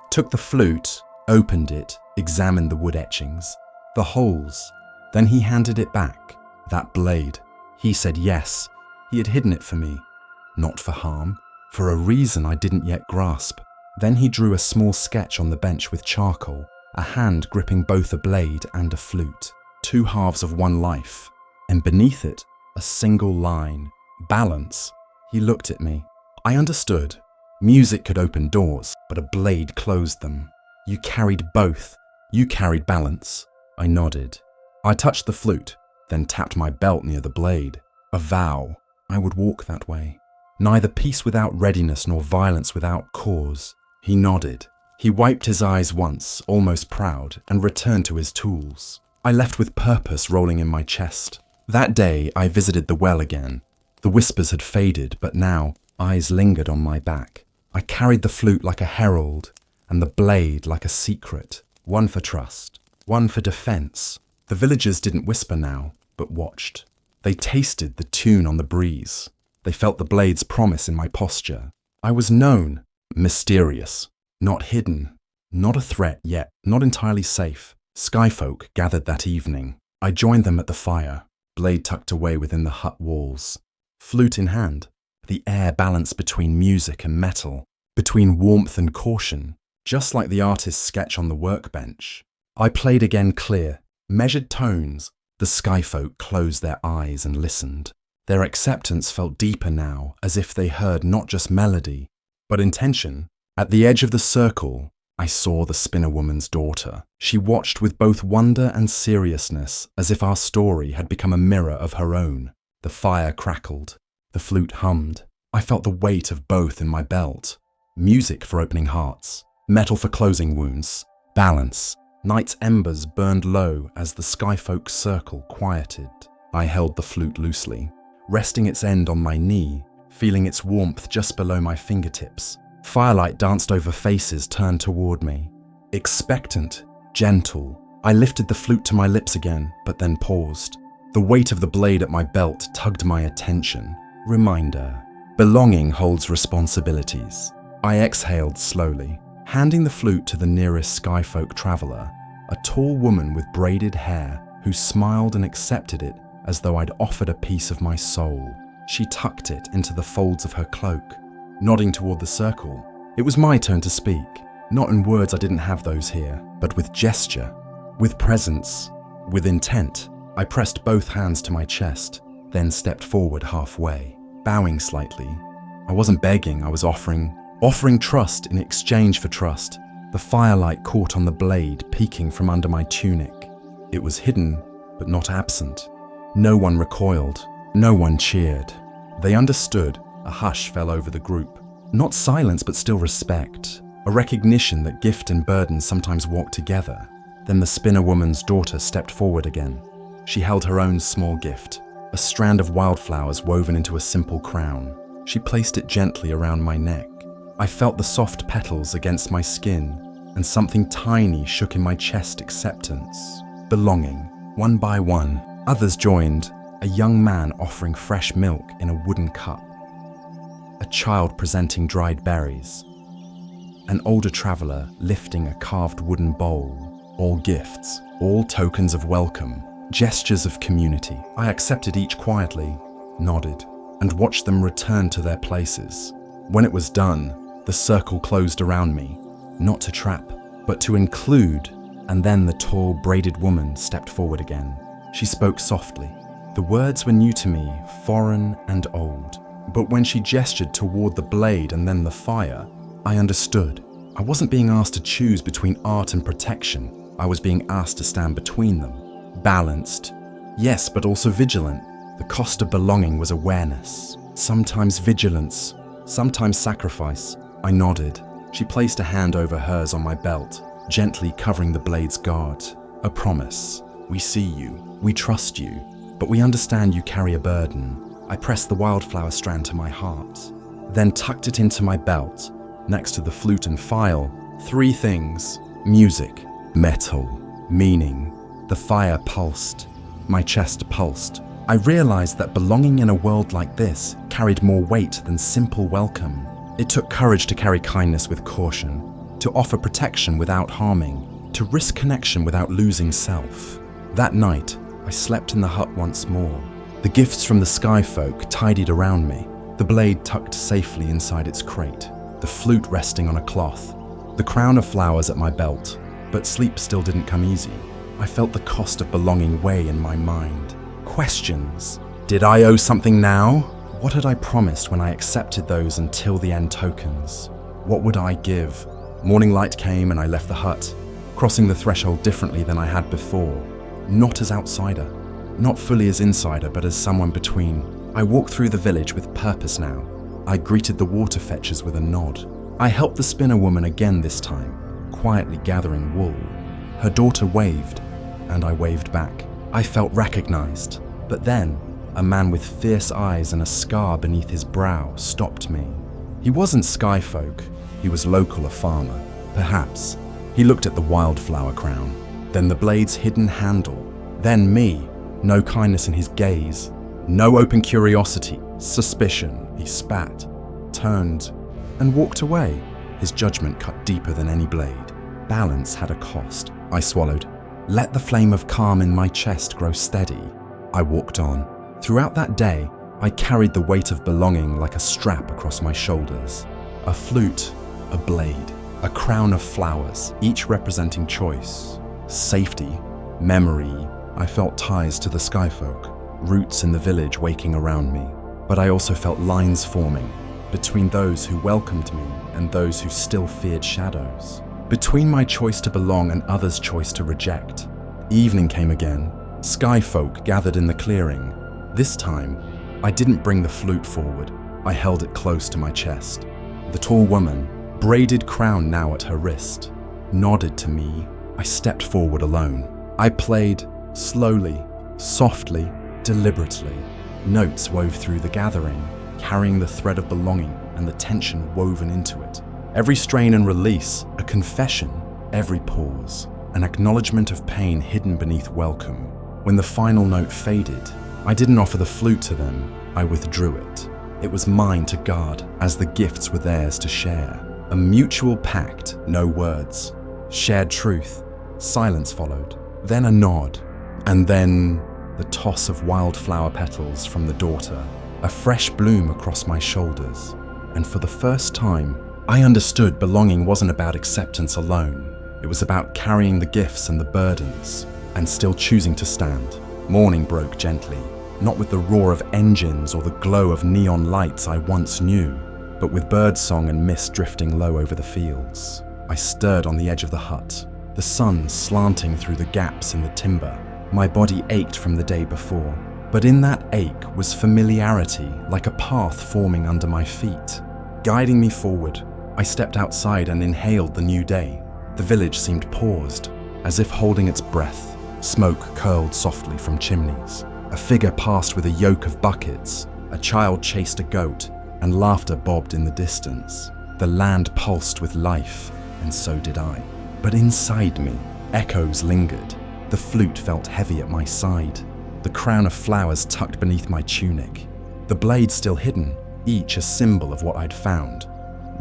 took the flute, opened it, examined the wood etchings, the holes. Then he handed it back. That blade. He said yes. He had hidden it for me. Not for harm, for a reason I didn't yet grasp. Then he drew a small sketch on the bench with charcoal, a hand gripping both a blade and a flute. 2 halves of one life. And beneath it, a single line. Balance. He looked at me. I understood. Music could open doors, but a blade closed them. You carried both. You carried balance. I nodded. I touched the flute, then tapped my belt near the blade. A vow. I would walk that way. Neither peace without readiness nor violence without cause. He nodded. He wiped his eyes once, almost proud, and returned to his tools. I left with purpose rolling in my chest. That day, I visited the well again. The whispers had faded, but now, eyes lingered on my back. I carried the flute like a herald, and the blade like a secret. One for trust, one for defense. The villagers didn't whisper now, but watched. They tasted the tune on the breeze. They felt the blade's promise in my posture. I was known, mysterious, not hidden, not a threat yet, not entirely safe. Skyfolk gathered that evening. I joined them at the fire, blade tucked away within the hut walls. Flute in hand, the air balanced between music and metal, between warmth and caution, just like the artist's sketch on the workbench. I played again clear, measured tones. The skyfolk closed their eyes and listened. Their acceptance felt deeper now, as if they heard not just melody, but intention. At the edge of the circle, I saw the spinner woman's daughter. She watched with both wonder and seriousness, as if our story had become a mirror of her own. The fire crackled. The flute hummed. I felt the weight of both in my belt. Music for opening hearts, metal for closing wounds, balance. Night's embers burned low as the skyfolk's circle quieted. I held the flute loosely, resting its end on my knee, feeling its warmth just below my fingertips. Firelight danced over faces turned toward me. Expectant, gentle, I lifted the flute to my lips again, but then paused. The weight of the blade at my belt tugged my attention. Reminder, belonging holds responsibilities. I exhaled slowly, handing the flute to the nearest skyfolk traveler, a tall woman with braided hair who smiled and accepted it as though I'd offered a piece of my soul. She tucked it into the folds of her cloak, nodding toward the circle. It was my turn to speak, not in words, I didn't have those here, but with gesture, with presence, with intent. I pressed both hands to my chest, then stepped forward halfway, bowing slightly. I wasn't begging, I was offering trust in exchange for trust. The firelight caught on the blade peeking from under my tunic. It was hidden, but not absent. No one recoiled, no one cheered. They understood. A hush fell over the group. Not silence, but still respect. A recognition that gift and burden sometimes walk together. Then the spinner woman's daughter stepped forward again. She held her own small gift, a a strand of wildflowers woven into a simple crown. She placed it gently around my neck. I felt the soft petals against my skin, and something tiny shook in my chest. Acceptance, belonging. One by one, others joined, a young man offering fresh milk in a wooden cup, a child presenting dried berries, an older traveler lifting a carved wooden bowl. All gifts, all tokens of welcome, gestures of community. I accepted each quietly, nodded, and watched them return to their places. When it was done, the circle closed around me, not to trap, but to include, and then the tall, braided woman stepped forward again. She spoke softly. The words were new to me, foreign and old. But when she gestured toward the blade and then the fire, I understood. I wasn't being asked to choose between art and protection. I was being asked to stand between them. Balanced, yes, but also vigilant. The cost of belonging was awareness. Sometimes vigilance, sometimes sacrifice. I nodded. She placed a hand over hers on my belt, gently covering the blade's guard. A promise. We see you. We trust you. But we understand you carry a burden. I pressed the wildflower strand to my heart, then tucked it into my belt, next to the flute and file. 3 things: music, metal, meaning. The fire pulsed. My chest pulsed. I realized that belonging in a world like this carried more weight than simple welcome. It took courage to carry kindness with caution, to offer protection without harming, to risk connection without losing self. That night, I slept in the hut once more. The gifts from the sky folk tidied around me, the blade tucked safely inside its crate, the flute resting on a cloth, the crown of flowers at my belt. But sleep still didn't come easy. I felt the cost of belonging weigh in my mind. Questions. Did I owe something now? What had I promised when I accepted those until the end tokens? What would I give? Morning light came and I left the hut, crossing the threshold differently than I had before. Not as outsider, not fully as insider, but as someone between. I walked through the village with purpose now. I greeted the water fetchers with a nod. I helped the spinner woman again this time, quietly gathering wool. Her daughter waved, and I waved back. I felt recognized, but then a man with fierce eyes and a scar beneath his brow stopped me. He wasn't sky folk, he was local, a farmer, perhaps. He looked at the wildflower crown, then the blade's hidden handle, then me. No kindness in his gaze, no open curiosity, suspicion. He spat, turned, and walked away. His judgment cut deeper than any blade. Balance had a cost. I swallowed. Let the flame of calm in my chest grow steady. I walked on. Throughout that day, I carried the weight of belonging like a strap across my shoulders. A flute, a blade, a crown of flowers, each representing choice, safety, memory. I felt ties to the skyfolk, roots in the village waking around me. But I also felt lines forming between those who welcomed me and those who still feared shadows. Between my choice to belong and others' choice to reject. Evening came again. Skyfolk gathered in the clearing. This time, I didn't bring the flute forward. I held it close to my chest. The tall woman, braided crown now at her wrist, nodded to me. I stepped forward alone. I played slowly, softly, deliberately. Notes wove through the gathering, carrying the thread of belonging and the tension woven into it. Every strain and release, a confession. Every pause, an acknowledgement of pain hidden beneath welcome. When the final note faded, I didn't offer the flute to them, I withdrew it. It was mine to guard, as the gifts were theirs to share. A mutual pact, no words. Shared truth. Silence followed. Then a nod. And then the toss of wildflower petals from the daughter. A fresh bloom across my shoulders. And for the first time, I understood belonging wasn't about acceptance alone. It was about carrying the gifts and the burdens, and still choosing to stand. Morning broke gently, not with the roar of engines or the glow of neon lights I once knew, but with birdsong and mist drifting low over the fields. I stirred on the edge of the hut, the sun slanting through the gaps in the timber. My body ached from the day before, but in that ache was familiarity, like a path forming under my feet. Guiding me forward, I stepped outside and inhaled the new day. The village seemed paused, as if holding its breath. Smoke curled softly from chimneys. A figure passed with a yoke of buckets, a child chased a goat, and laughter bobbed in the distance. The land pulsed with life, and so did I. But inside me, echoes lingered. The flute felt heavy at my side, the crown of flowers tucked beneath my tunic, the blade still hidden, each a symbol of what I'd found,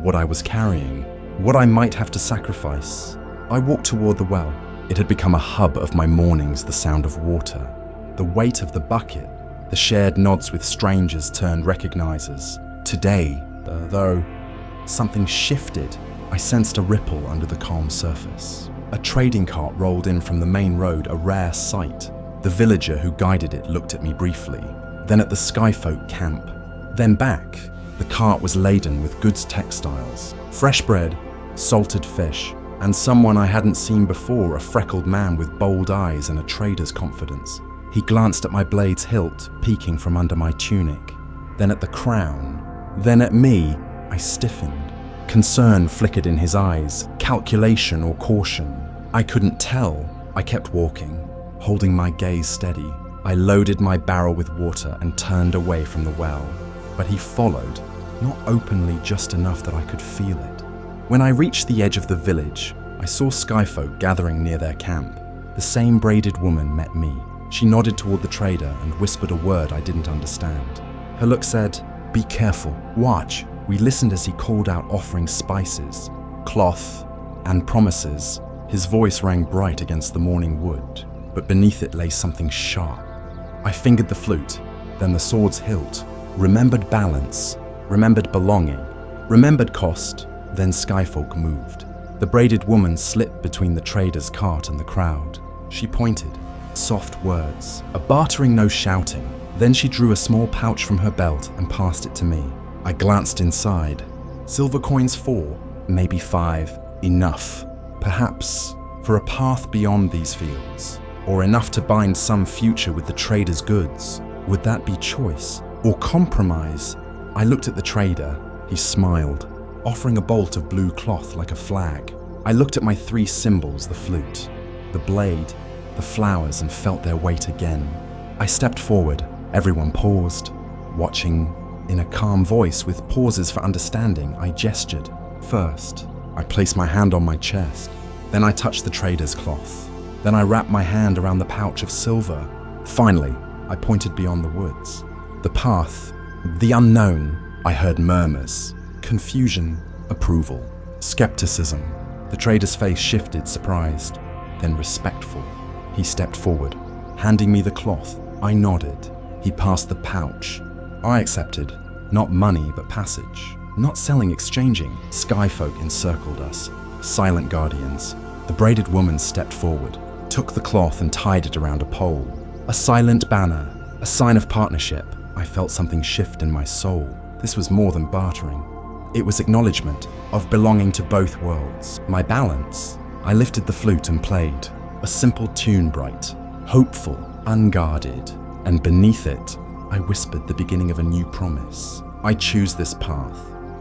what I was carrying, what I might have to sacrifice. I walked toward the well. It had become a hub of my mornings, the sound of water, the weight of the bucket, the shared nods with strangers turned recognizers. Today, though, something shifted. I sensed a ripple under the calm surface. A trading cart rolled in from the main road, a rare sight. The villager who guided it looked at me briefly, then at the Skyfolk camp, then back. The cart was laden with goods textiles, fresh bread, salted fish, and someone I hadn't seen before, a freckled man with bold eyes and a trader's confidence. He glanced at my blade's hilt, peeking from under my tunic, then at the crown, then at me. I stiffened. Concern flickered in his eyes, calculation or caution. I couldn't tell. I kept walking, holding my gaze steady. I loaded my barrel with water and turned away from the well. But he followed, not openly, just enough that I could feel it. When I reached the edge of the village, I saw Skyfolk gathering near their camp. The same braided woman met me. She nodded toward the trader and whispered a word I didn't understand. Her look said, "Be careful, watch." We listened as he called out, offering spices, cloth, and promises. His voice rang bright against the morning wood, but beneath it lay something sharp. I fingered the flute, then the sword's hilt, remembered balance, remembered belonging, remembered cost. Then Skyfolk moved. The braided woman slipped between the trader's cart and the crowd. She pointed, soft words, a bartering, no shouting. Then she drew a small pouch from her belt and passed it to me. I glanced inside. Silver coins 4, maybe 5, enough, perhaps, for a path beyond these fields, or enough to bind some future with the trader's goods. Would that be choice or compromise? I looked at the trader. He smiled, offering a bolt of blue cloth like a flag. I looked at my 3 symbols, the flute, the blade, the flowers, and felt their weight again. I stepped forward. Everyone paused, watching. In a calm voice with pauses for understanding, I gestured. First, I placed my hand on my chest. Then I touched the trader's cloth. Then I wrapped my hand around the pouch of silver. Finally, I pointed beyond the woods. The path, the unknown. I heard murmurs, confusion, approval, skepticism. The trader's face shifted, surprised, then respectful. He stepped forward, handing me the cloth. I nodded. He passed the pouch. I accepted. Not money, but passage. Not selling, exchanging. Skyfolk encircled us, silent guardians. The braided woman stepped forward, took the cloth and tied it around a pole. A silent banner, a sign of partnership. I felt something shift in my soul. This was more than bartering. It was acknowledgement of belonging to both worlds. My balance. I lifted the flute and played. A simple tune, bright, hopeful, unguarded. And beneath it, I whispered the beginning of a new promise. I choose this path.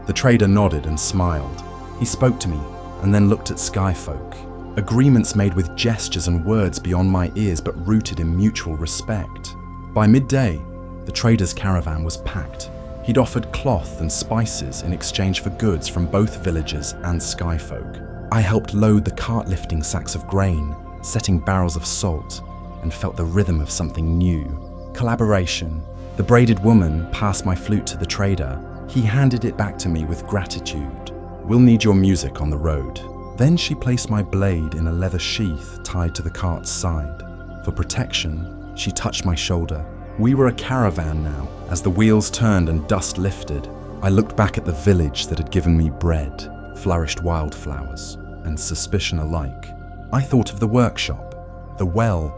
The trader nodded and smiled. He spoke to me and then looked at Skyfolk. Agreements made with gestures and words beyond my ears, but rooted in mutual respect. By midday, the trader's caravan was packed. He'd offered cloth and spices in exchange for goods from both villagers and Skyfolk. I helped load the cart, lifting sacks of grain, setting barrels of salt, and felt the rhythm of something new. Collaboration. The braided woman passed my flute to the trader. He handed it back to me with gratitude. "We'll need your music on the road." Then she placed my blade in a leather sheath tied to the cart's side. For protection, she touched my shoulder. We were a caravan now. As the wheels turned and dust lifted, I looked back at the village that had given me bread, flourished wildflowers, and suspicion alike. I thought of the workshop, the well,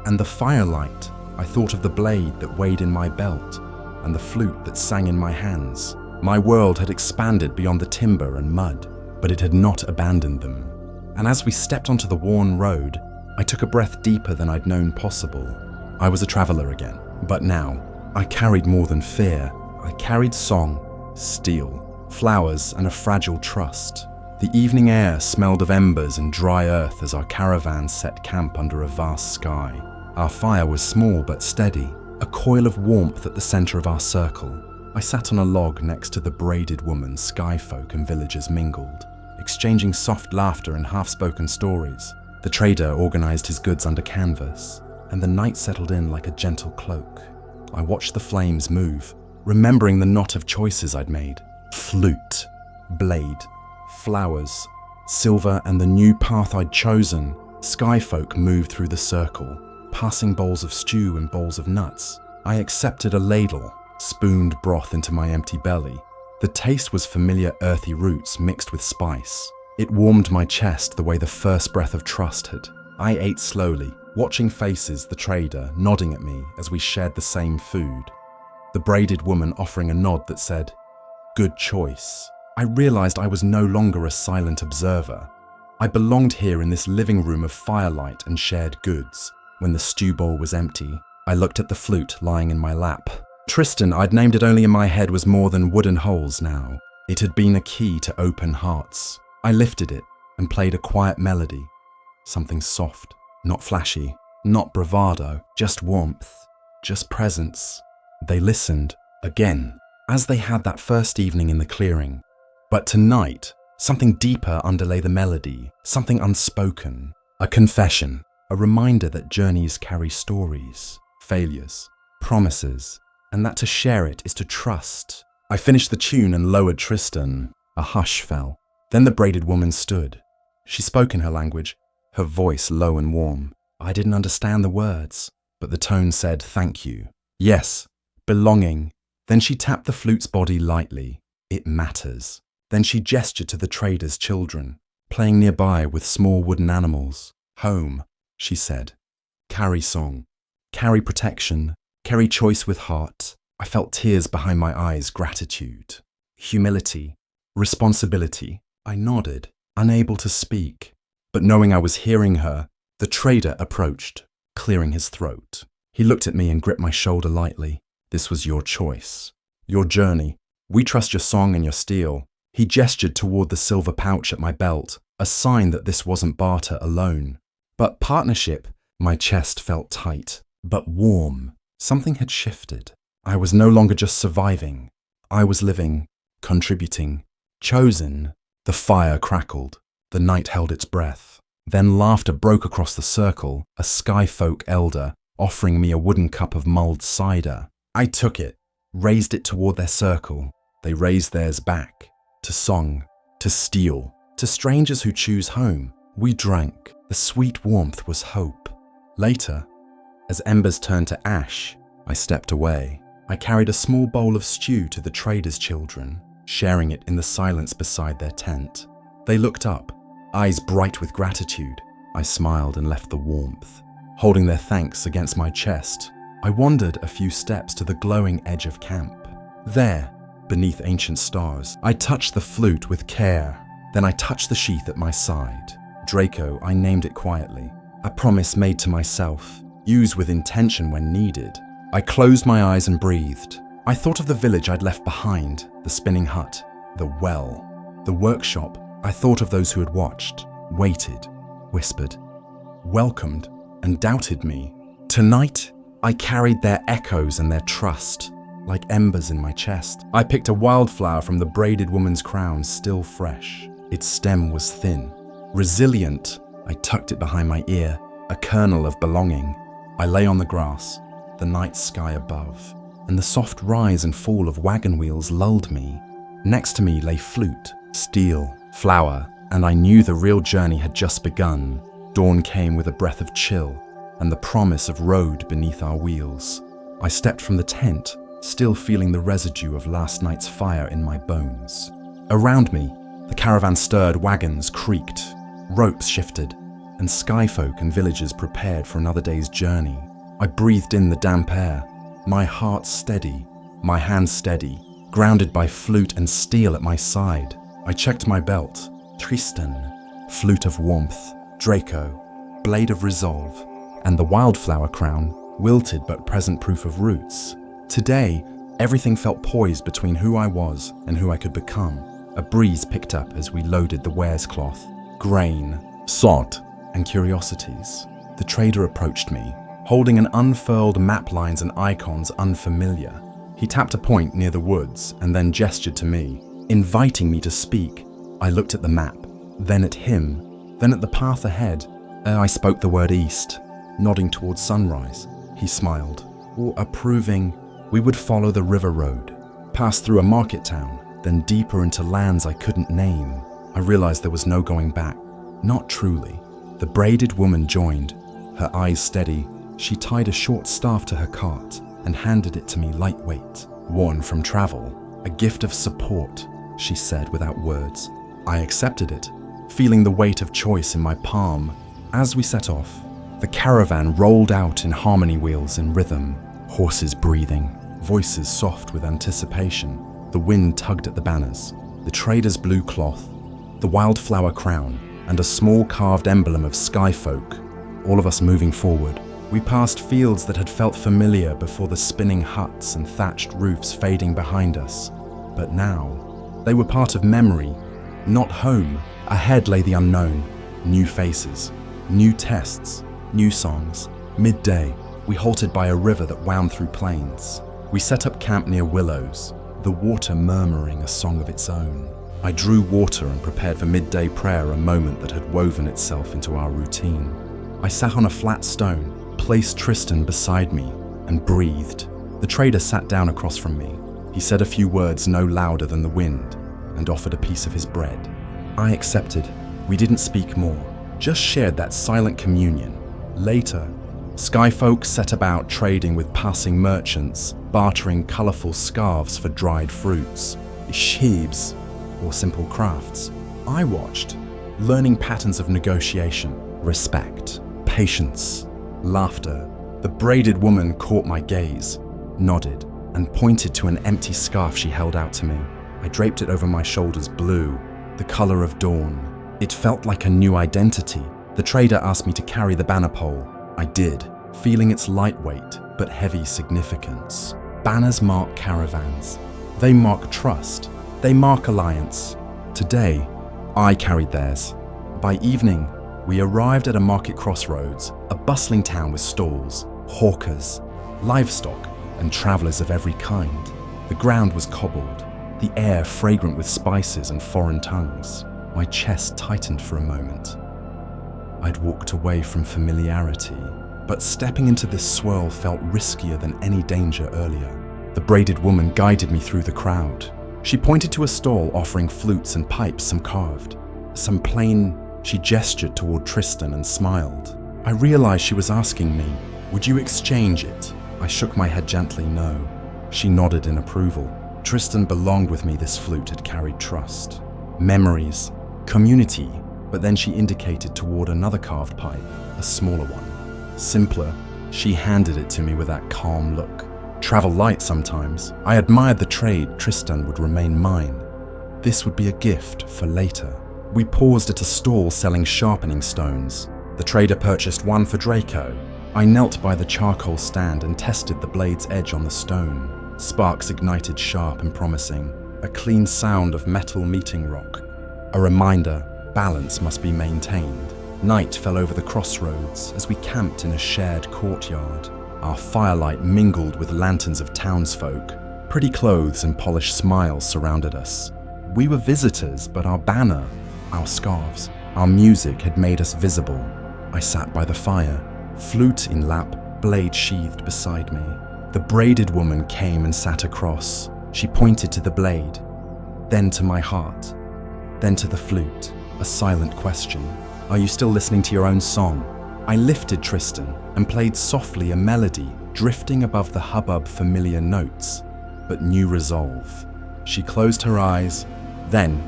and the firelight. I thought of the blade that weighed in my belt, and the flute that sang in my hands. My world had expanded beyond the timber and mud, but it had not abandoned them. And as we stepped onto the worn road, I took a breath deeper than I'd known possible. I was a traveler again, but now I carried more than fear. I carried song, steel, flowers, and a fragile trust. The evening air smelled of embers and dry earth as our caravan set camp under a vast sky. Our fire was small but steady, a coil of warmth at the center of our circle. I sat on a log next to the braided woman sky folk and villagers mingled, exchanging soft laughter and half-spoken stories. The trader organized his goods under canvas, and the night settled in like a gentle cloak. I watched the flames move, remembering the knot of choices I'd made. Flute, blade, flowers, silver, and the new path I'd chosen. Skyfolk moved through the circle, passing bowls of stew and bowls of nuts. I accepted a ladle, spooned broth into my empty belly. The taste was familiar earthy roots mixed with spice. It warmed my chest the way the first breath of trust had. I ate slowly, watching faces, the trader nodding at me as we shared the same food. The braided woman offering a nod that said, "Good choice." I realized I was no longer a silent observer. I belonged here in this living room of firelight and shared goods. When the stew bowl was empty, I looked at the flute lying in my lap. Tristan, I'd named it only in my head, was more than wooden holes now. It had been a key to open hearts. I lifted it and played a quiet melody. Something soft, not flashy, not bravado, just warmth, just presence. They listened, again, as they had that first evening in the clearing. But tonight, something deeper underlay the melody, something unspoken, a confession, a reminder that journeys carry stories, failures, promises, and that to share it is to trust. I finished the tune and lowered Tristan. A hush fell. Then the braided woman stood. She spoke in her language, her voice low and warm. I didn't understand the words, but the tone said thank you. Yes, belonging. Then she tapped the flute's body lightly. It matters. Then she gestured to the trader's children, playing nearby with small wooden animals. Home, she said. Carry song. Carry protection. Carry choice with heart. I felt tears behind my eyes, gratitude, humility, responsibility. I nodded, unable to speak, but knowing I was hearing her, the trader approached, clearing his throat. He looked at me and gripped my shoulder lightly. This was your choice, your journey. We trust your song and your steel. He gestured toward the silver pouch at my belt, a sign that this wasn't barter alone, but partnership. My chest felt tight, but warm. Something had shifted. I was no longer just surviving. I was living, contributing, chosen. The fire crackled. The night held its breath. Then laughter broke across the circle, a skyfolk elder offering me a wooden cup of mulled cider. I took it, raised it toward their circle. They raised theirs back, to song, to steel, to strangers who choose home. We drank. The sweet warmth was hope. Later, as embers turned to ash, I stepped away. I carried a small bowl of stew to the trader's children, sharing it in the silence beside their tent. They looked up, eyes bright with gratitude. I smiled and left the warmth. Holding their thanks against my chest, I wandered a few steps to the glowing edge of camp. There, beneath ancient stars, I touched the flute with care. Then I touched the sheath at my side. Draco, I named it quietly. A promise made to myself, used with intention when needed. I closed my eyes and breathed. I thought of the village I'd left behind, the spinning hut, the well, the workshop. I thought of those who had watched, waited, whispered, welcomed, and doubted me. Tonight, I carried their echoes and their trust, like embers in my chest. I picked a wildflower from the braided woman's crown, still fresh. Its stem was thin, resilient. I tucked it behind my ear, a kernel of belonging. I lay on the grass, the night sky above, and the soft rise and fall of wagon wheels lulled me. Next to me lay flute, steel, flower, and I knew the real journey had just begun. Dawn came with a breath of chill and the promise of road beneath our wheels. I stepped from the tent, still feeling the residue of last night's fire in my bones. Around me, the caravan stirred, wagons creaked, ropes shifted, and skyfolk and villagers prepared for another day's journey. I breathed in the damp air, my heart steady, my hands steady, grounded by flute and steel at my side. I checked my belt. Tristan, flute of warmth, Draco, blade of resolve, and the wildflower crown, wilted but present proof of roots. Today, everything felt poised between who I was and who I could become. A breeze picked up as we loaded the wares cloth, grain, sod, and curiosities. The trader approached me, holding an unfurled map lines and icons unfamiliar. He tapped a point near the woods and then gestured to me, inviting me to speak. I looked at the map, then at him, then at the path ahead. I spoke the word east, nodding towards sunrise. He smiled, approving. We would follow the river road, pass through a market town, then deeper into lands I couldn't name. I realized there was no going back. Not truly. The braided woman joined, her eyes steady. She tied a short staff to her cart and handed it to me lightweight, worn from travel. A gift of support, she said without words. I accepted it, feeling the weight of choice in my palm. As we set off, the caravan rolled out in harmony wheels in rhythm, horses breathing, voices soft with anticipation. The wind tugged at the banners, the trader's blue cloth, the wildflower crown, and a small carved emblem of skyfolk, all of us moving forward. We passed fields that had felt familiar before, the spinning huts and thatched roofs fading behind us. But now, they were part of memory, not home. Ahead lay the unknown, new faces, new tests, new songs. Midday, we halted by a river that wound through plains. We set up camp near willows, the water murmuring a song of its own. I drew water and prepared for midday prayer, a moment that had woven itself into our routine. I sat on a flat stone, placed Tristan beside me, and breathed. The trader sat down across from me. He said a few words no louder than the wind, and offered a piece of his bread. I accepted. We didn't speak more, just shared that silent communion. Later, skyfolk set about trading with passing merchants, bartering colourful scarves for dried fruits, sheaves, or simple crafts. I watched, learning patterns of negotiation, respect, patience, laughter. The braided woman caught my gaze, nodded, and pointed to an empty scarf she held out to me. I draped it over my shoulders, blue, the colour of dawn. It felt like a new identity. The trader asked me to carry the banner pole. I did, feeling its lightweight but heavy significance. Banners mark caravans. They mark trust. They mark alliance. Today, I carried theirs. By evening, we arrived at a market crossroads, a bustling town with stalls, hawkers, livestock, and travellers of every kind. The ground was cobbled, the air fragrant with spices and foreign tongues. My chest tightened for a moment. I'd walked away from familiarity, but stepping into this swirl felt riskier than any danger earlier. The braided woman guided me through the crowd. She pointed to a stall offering flutes and pipes, some carved, some plain. She gestured toward Tristan and smiled. I realized she was asking me, "Would you exchange it?" I shook my head gently, no. She nodded in approval. Tristan belonged with me. This flute had carried trust, memories, community. But then she indicated toward another carved pipe, a smaller one. Simpler, she handed it to me with that calm look. Travel light sometimes. I admired the trade. Tristan would remain mine. This would be a gift for later. We paused at a stall selling sharpening stones. The trader purchased one for Draco. I knelt by the charcoal stand and tested the blade's edge on the stone. Sparks ignited sharp and promising. A clean sound of metal meeting rock. A reminder, balance must be maintained. Night fell over the crossroads as we camped in a shared courtyard. Our firelight mingled with lanterns of townsfolk. Pretty clothes and polished smiles surrounded us. We were visitors, but our banner, our scarves, our music had made us visible. I sat by the fire, flute in lap, blade sheathed beside me. The braided woman came and sat across. She pointed to the blade, then to my heart, then to the flute. A silent question. Are you still listening to your own song? I lifted Tristan and played softly a melody, drifting above the hubbub familiar notes, but new resolve. She closed her eyes, then,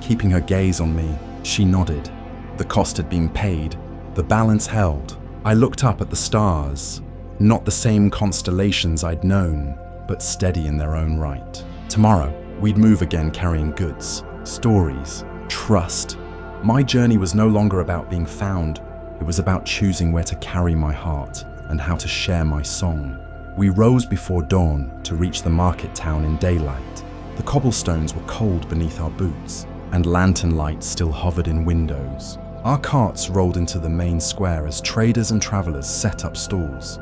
keeping her gaze on me, she nodded. The cost had been paid, the balance held. I looked up at the stars, not the same constellations I'd known, but steady in their own right. Tomorrow, we'd move again carrying goods, stories, trust. My journey was no longer about being found. It was about choosing where to carry my heart and how to share my song. We rose before dawn to reach the market town in daylight. The cobblestones were cold beneath our boots, and lantern lights still hovered in windows. Our carts rolled into the main square as traders and travelers set up stalls.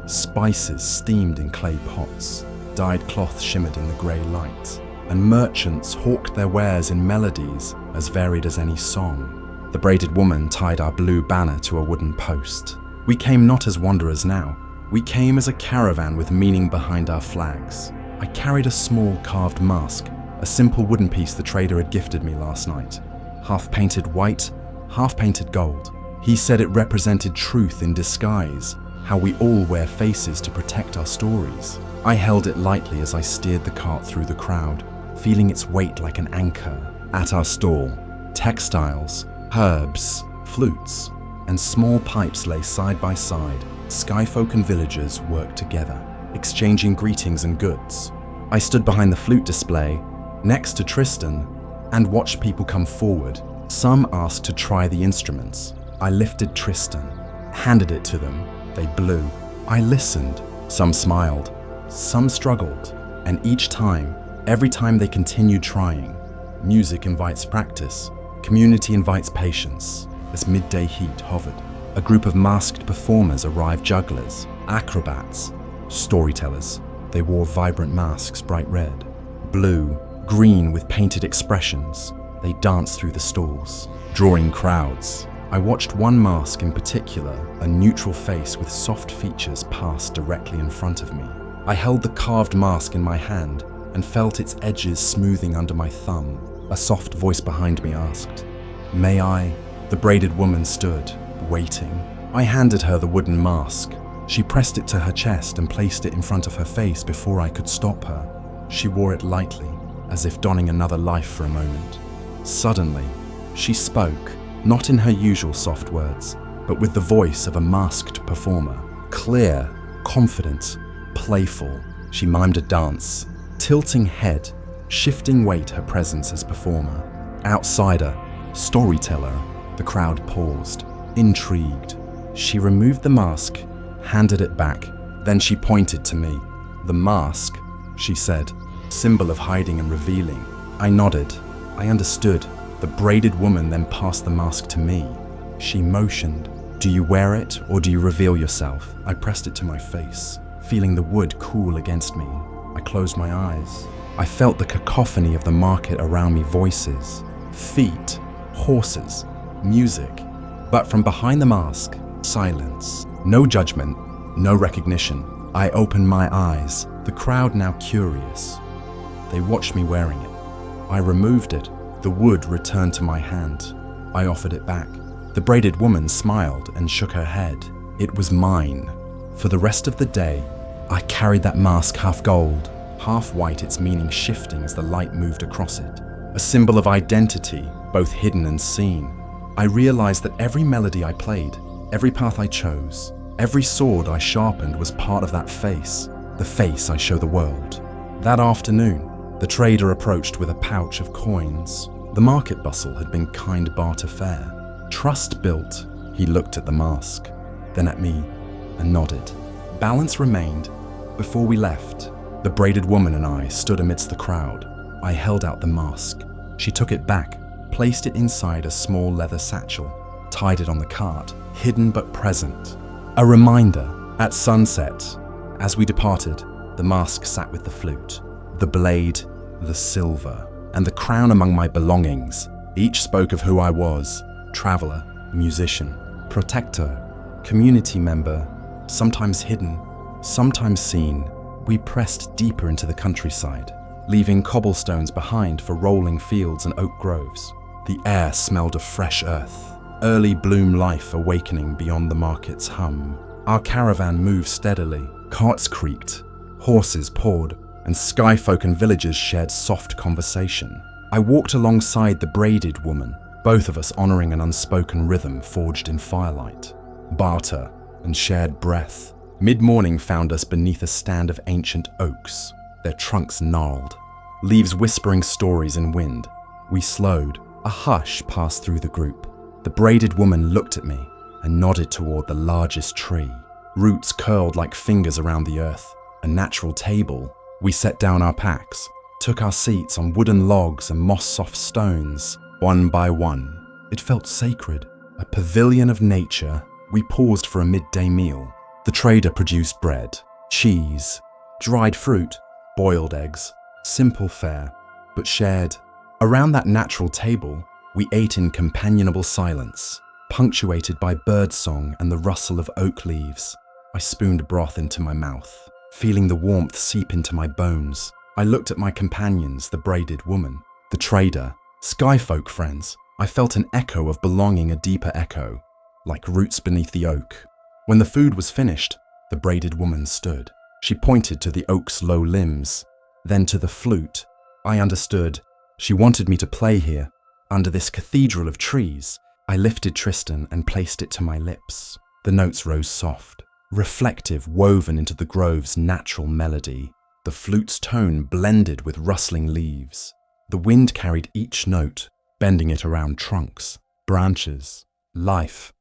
Spices steamed in clay pots, dyed cloth shimmered in the grey light, and merchants hawked their wares in melodies as varied as any song. The braided woman tied our blue banner to a wooden post. We came not as wanderers now, we came as a caravan with meaning behind our flags. I carried a small carved mask, a simple wooden piece the trader had gifted me last night. Half painted white, half painted gold. He said it represented truth in disguise, how we all wear faces to protect our stories. I held it lightly as I steered the cart through the crowd, feeling its weight like an anchor. At our stall, textiles, herbs, flutes, and small pipes lay side by side. Skyfolk and villagers worked together, exchanging greetings and goods. I stood behind the flute display, next to Tristan, and watched people come forward. Some asked to try the instruments. I lifted Tristan, handed it to them. They blew. I listened. Some smiled, some struggled, and every time they continued trying. Music invites practice, community invites patience. As midday heat hovered, a group of masked performers arrived, jugglers, acrobats, storytellers. They wore vibrant masks, bright red, blue, green with painted expressions. They danced through the stalls, drawing crowds. I watched one mask in particular, a neutral face with soft features pass directly in front of me. I held the carved mask in my hand and felt its edges smoothing under my thumb. A soft voice behind me asked, "May I?" The braided woman stood, waiting. I handed her the wooden mask. She pressed it to her chest and placed it in front of her face before I could stop her. She wore it lightly, as if donning another life for a moment. Suddenly, she spoke, not in her usual soft words, but with the voice of a masked performer. Clear, confident, playful. She mimed a dance, tilting head, shifting weight her presence as performer. Outsider, storyteller. The crowd paused, intrigued. She removed the mask, handed it back, then she pointed to me. "The mask," she said, "symbol of hiding and revealing." I nodded. I understood. The braided woman then passed the mask to me. She motioned. "Do you wear it or do you reveal yourself?" I pressed it to my face, feeling the wood cool against me. I closed my eyes. I felt the cacophony of the market around me, voices, feet, horses, music. But from behind the mask, silence. No judgment, no recognition. I opened my eyes, the crowd now curious. They watched me wearing it. I removed it. The wood returned to my hand. I offered it back. The braided woman smiled and shook her head. It was mine. For the rest of the day, I carried that mask half gold, half white, its meaning shifting as the light moved across it. A symbol of identity, both hidden and seen. I realized that every melody I played, every path I chose, every sword I sharpened was part of that face, the face I show the world. That afternoon, the trader approached with a pouch of coins. The market bustle had been kind barter fare. Trust built. He looked at the mask, then at me, and nodded. Balance remained. Before we left, the braided woman and I stood amidst the crowd. I held out the mask. She took it back, placed it inside a small leather satchel, tied it on the cart, hidden but present. A reminder. At sunset, as we departed, the mask sat with the flute, the blade, the silver, and the crown among my belongings. Each spoke of who I was: traveler, musician, protector, community member, sometimes hidden, sometimes seen. We pressed deeper into the countryside, leaving cobblestones behind for rolling fields and oak groves. The air smelled of fresh earth, early bloom life awakening beyond the market's hum. Our caravan moved steadily. Carts creaked, horses pawed, and skyfolk and villagers shared soft conversation. I walked alongside the braided woman, both of us honoring an unspoken rhythm forged in firelight. Barter and shared breath. Mid-morning found us beneath a stand of ancient oaks, their trunks gnarled, leaves whispering stories in wind. We slowed. A hush passed through the group. The braided woman looked at me and nodded toward the largest tree. Roots curled like fingers around the earth, a natural table. We set down our packs, took our seats on wooden logs and moss-soft stones, one by one. It felt sacred. a pavilion of nature. We paused for a midday meal. The trader produced bread, cheese, dried fruit, boiled eggs. Simple fare, but shared. Around that natural table, we ate in companionable silence, punctuated by birdsong and the rustle of oak leaves. I spooned broth into my mouth, feeling the warmth seep into my bones. I looked at my companions, the braided woman, the trader, skyfolk friends. I felt an echo of belonging, a deeper echo, like roots beneath the oak. When the food was finished, the braided woman stood. She pointed to the oak's low limbs, then to the flute. I understood. She wanted me to play here, under this cathedral of trees. I lifted Tristan and placed it to my lips. The notes rose soft, reflective, woven into the grove's natural melody. The flute's tone blended with rustling leaves. The wind carried each note, bending it around trunks, branches, life.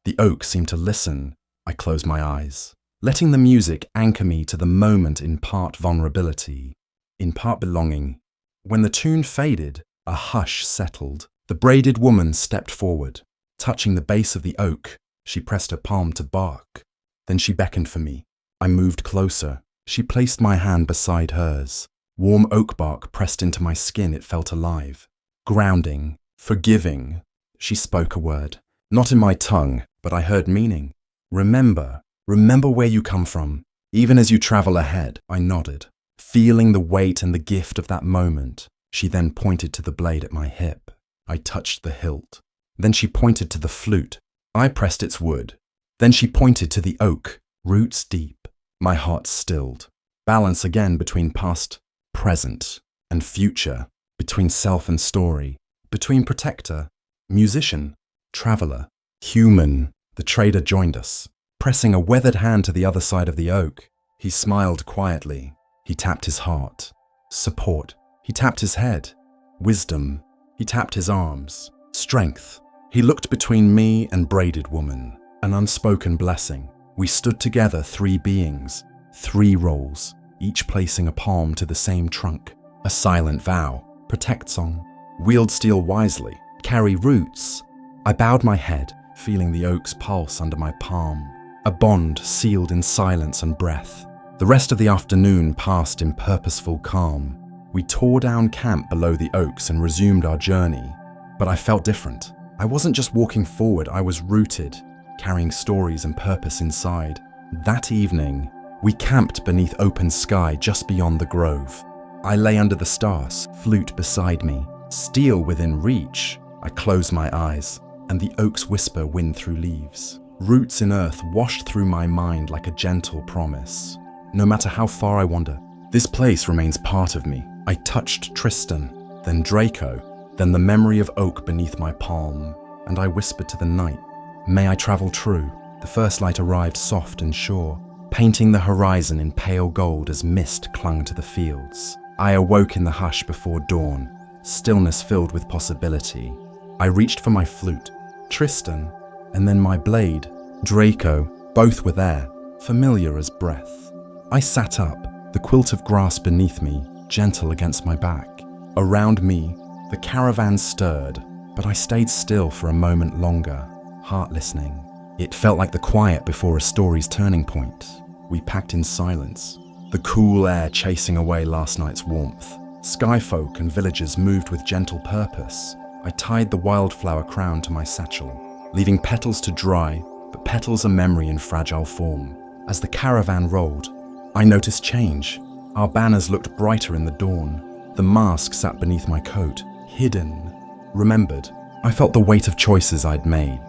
The oak seemed to listen. I closed my eyes, letting the music anchor me to the moment, in part vulnerability, in part belonging. When the tune faded, a hush settled. The braided woman stepped forward. Touching the base of the oak, she pressed her palm to bark. Then she beckoned for me. I moved closer. She placed my hand beside hers. Warm oak bark pressed into my skin. It felt alive, grounding, forgiving. She spoke a word, not in my tongue, but I heard meaning. Remember where you come from, even as you travel ahead. I nodded, feeling the weight and the gift of that moment. She then pointed to the blade at my hip. I touched the hilt. Then she pointed to the flute. I pressed its wood. Then she pointed to the oak, roots deep. My heart stilled. Balance again between past, present, and future, between self and story, between protector, musician, traveler, human. The trader joined us, pressing a weathered hand to the other side of the oak. He smiled quietly. He tapped his heart. Support. He tapped his head. Wisdom. He tapped his arms. Strength. He looked between me and braided woman, an unspoken blessing. We stood together, three beings, three roles, each placing a palm to the same trunk. A silent vow. Protect song. Wield steel wisely. Carry roots. I bowed my head, feeling the oak's pulse under my palm. A bond sealed in silence and breath. The rest of the afternoon passed in purposeful calm. We tore down camp below the oaks and resumed our journey. But I felt different. I wasn't just walking forward, I was rooted, carrying stories and purpose inside. That evening, we camped beneath open sky just beyond the grove. I lay under the stars, flute beside me, steel within reach. I closed my eyes, and the oak's whisper wind through leaves. Roots in earth washed through my mind like a gentle promise. No matter how far I wander, this place remains part of me. I touched Tristan, then Draco, then the memory of oak beneath my palm, and I whispered to the night, may I travel true. The first light arrived soft and sure, painting the horizon in pale gold as mist clung to the fields. I awoke in the hush before dawn, stillness filled with possibility. I reached for my flute, Tristan, and then my blade, Draco. Both were there, familiar as breath. I sat up, the quilt of grass beneath me, gentle against my back. Around me, the caravan stirred, but I stayed still for a moment longer, heart listening. It felt like the quiet before a story's turning point. We packed in silence, the cool air chasing away last night's warmth. Skyfolk and villagers moved with gentle purpose. I tied the wildflower crown to my satchel, leaving petals to dry, but petals are memory in fragile form. As the caravan rolled, I noticed change. Our banners looked brighter in the dawn. The mask sat beneath my coat, hidden, remembered. I felt the weight of choices I'd made.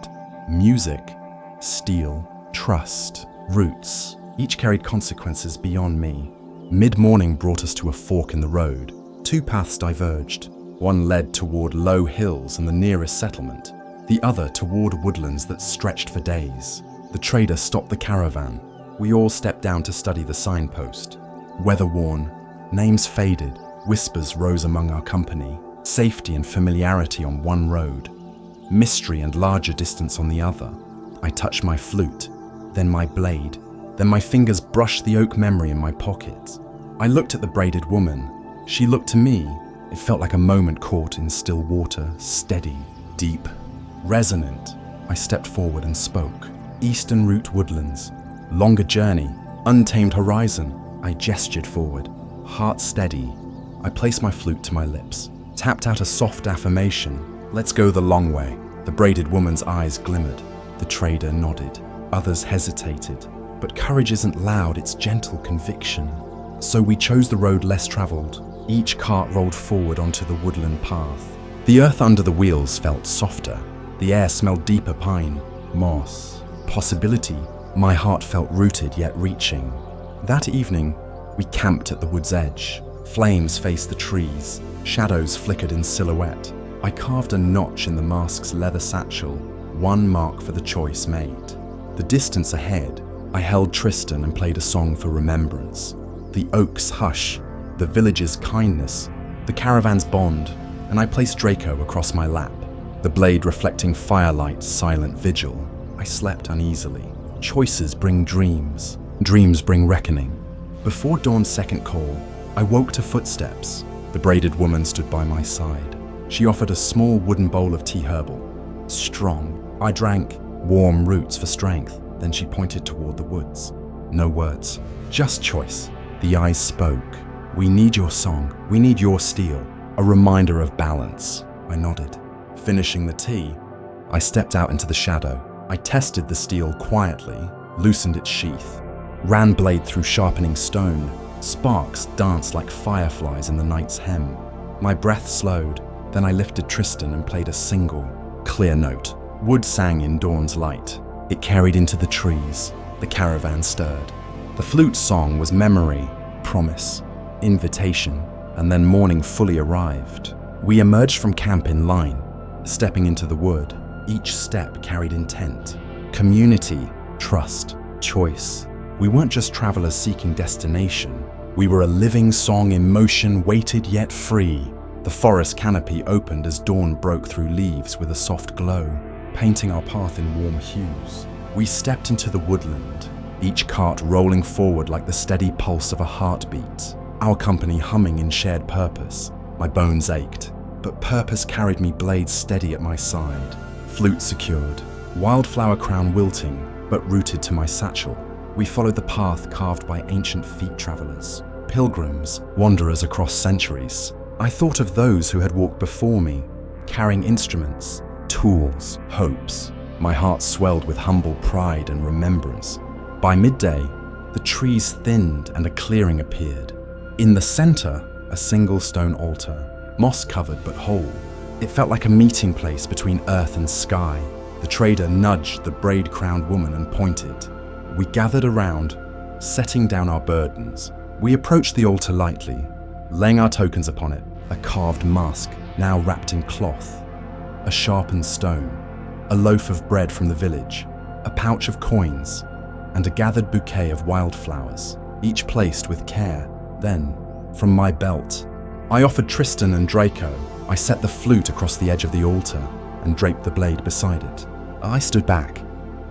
Music, steel, trust, roots, each carried consequences beyond me. Mid-morning brought us to a fork in the road. Two paths diverged. One led toward low hills and the nearest settlement, the other toward woodlands that stretched for days. The trader stopped the caravan. We all stepped down to study the signpost. Weather-worn, names faded, whispers rose among our company, safety and familiarity on one road, mystery and larger distance on the other. I touched my flute, then my blade, then my fingers brushed the oak memory in my pocket. I looked at the braided woman. She looked to me. It felt like a moment caught in still water, steady, deep, resonant. I stepped forward and spoke. Eastern route woodlands, longer journey, untamed horizon. I gestured forward, heart steady. I placed my flute to my lips, tapped out a soft affirmation. Let's go the long way. The braided woman's eyes glimmered. The trader nodded. Others hesitated. But courage isn't loud, it's gentle conviction. So we chose the road less traveled. Each cart rolled forward onto the woodland path. The earth under the wheels felt softer. The air smelled deeper pine, moss, possibility. My heart felt rooted yet reaching. That evening, we camped at the wood's edge. Flames faced the trees. Shadows flickered in silhouette. I carved a notch in the mask's leather satchel, one mark for the choice made. The distance ahead, I held Tristan and played a song for remembrance. The oak's hush, the village's kindness, the caravan's bond, and I placed Draco across my lap, the blade reflecting firelight's silent vigil. I slept uneasily. Choices bring dreams. Dreams bring reckoning. Before dawn's second call, I woke to footsteps. The braided woman stood by my side. She offered a small wooden bowl of tea herbal. Strong. I drank, warm roots for strength. Then she pointed toward the woods. No words, just choice. The eyes spoke. We need your song. We need your steel. A reminder of balance. I nodded. Finishing the tea, I stepped out into the shadow. I tested the steel quietly, loosened its sheath, ran blade through sharpening stone. Sparks danced like fireflies in the night's hem. My breath slowed. Then I lifted Tristan and played a single, clear note. Wood sang in dawn's light. It carried into the trees. The caravan stirred. The flute song was memory, promise, invitation, and then morning fully arrived. We emerged from camp in line, stepping into the wood. Each step carried intent, community, trust, choice. We weren't just travelers seeking destination. We were a living song in motion, weighted yet free. The forest canopy opened as dawn broke through leaves with a soft glow, painting our path in warm hues. We stepped into the woodland, each cart rolling forward like the steady pulse of a heartbeat, our company humming in shared purpose. My bones ached, but purpose carried me, blades steady at my side, flute secured, wildflower crown wilting, but rooted to my satchel. We followed the path carved by ancient feet travelers, pilgrims, wanderers across centuries. I thought of those who had walked before me, carrying instruments, tools, hopes. My heart swelled with humble pride and remembrance. By midday, the trees thinned and a clearing appeared. In the center, a single stone altar, moss-covered but whole. It felt like a meeting place between earth and sky. The trader nudged the braid-crowned woman and pointed. We gathered around, setting down our burdens. We approached the altar lightly, laying our tokens upon it, a carved mask, now wrapped in cloth, a sharpened stone, a loaf of bread from the village, a pouch of coins, and a gathered bouquet of wildflowers, each placed with care. Then, from my belt, I offered Tristan and Draco. I set the flute across the edge of the altar and draped the blade beside it. I stood back,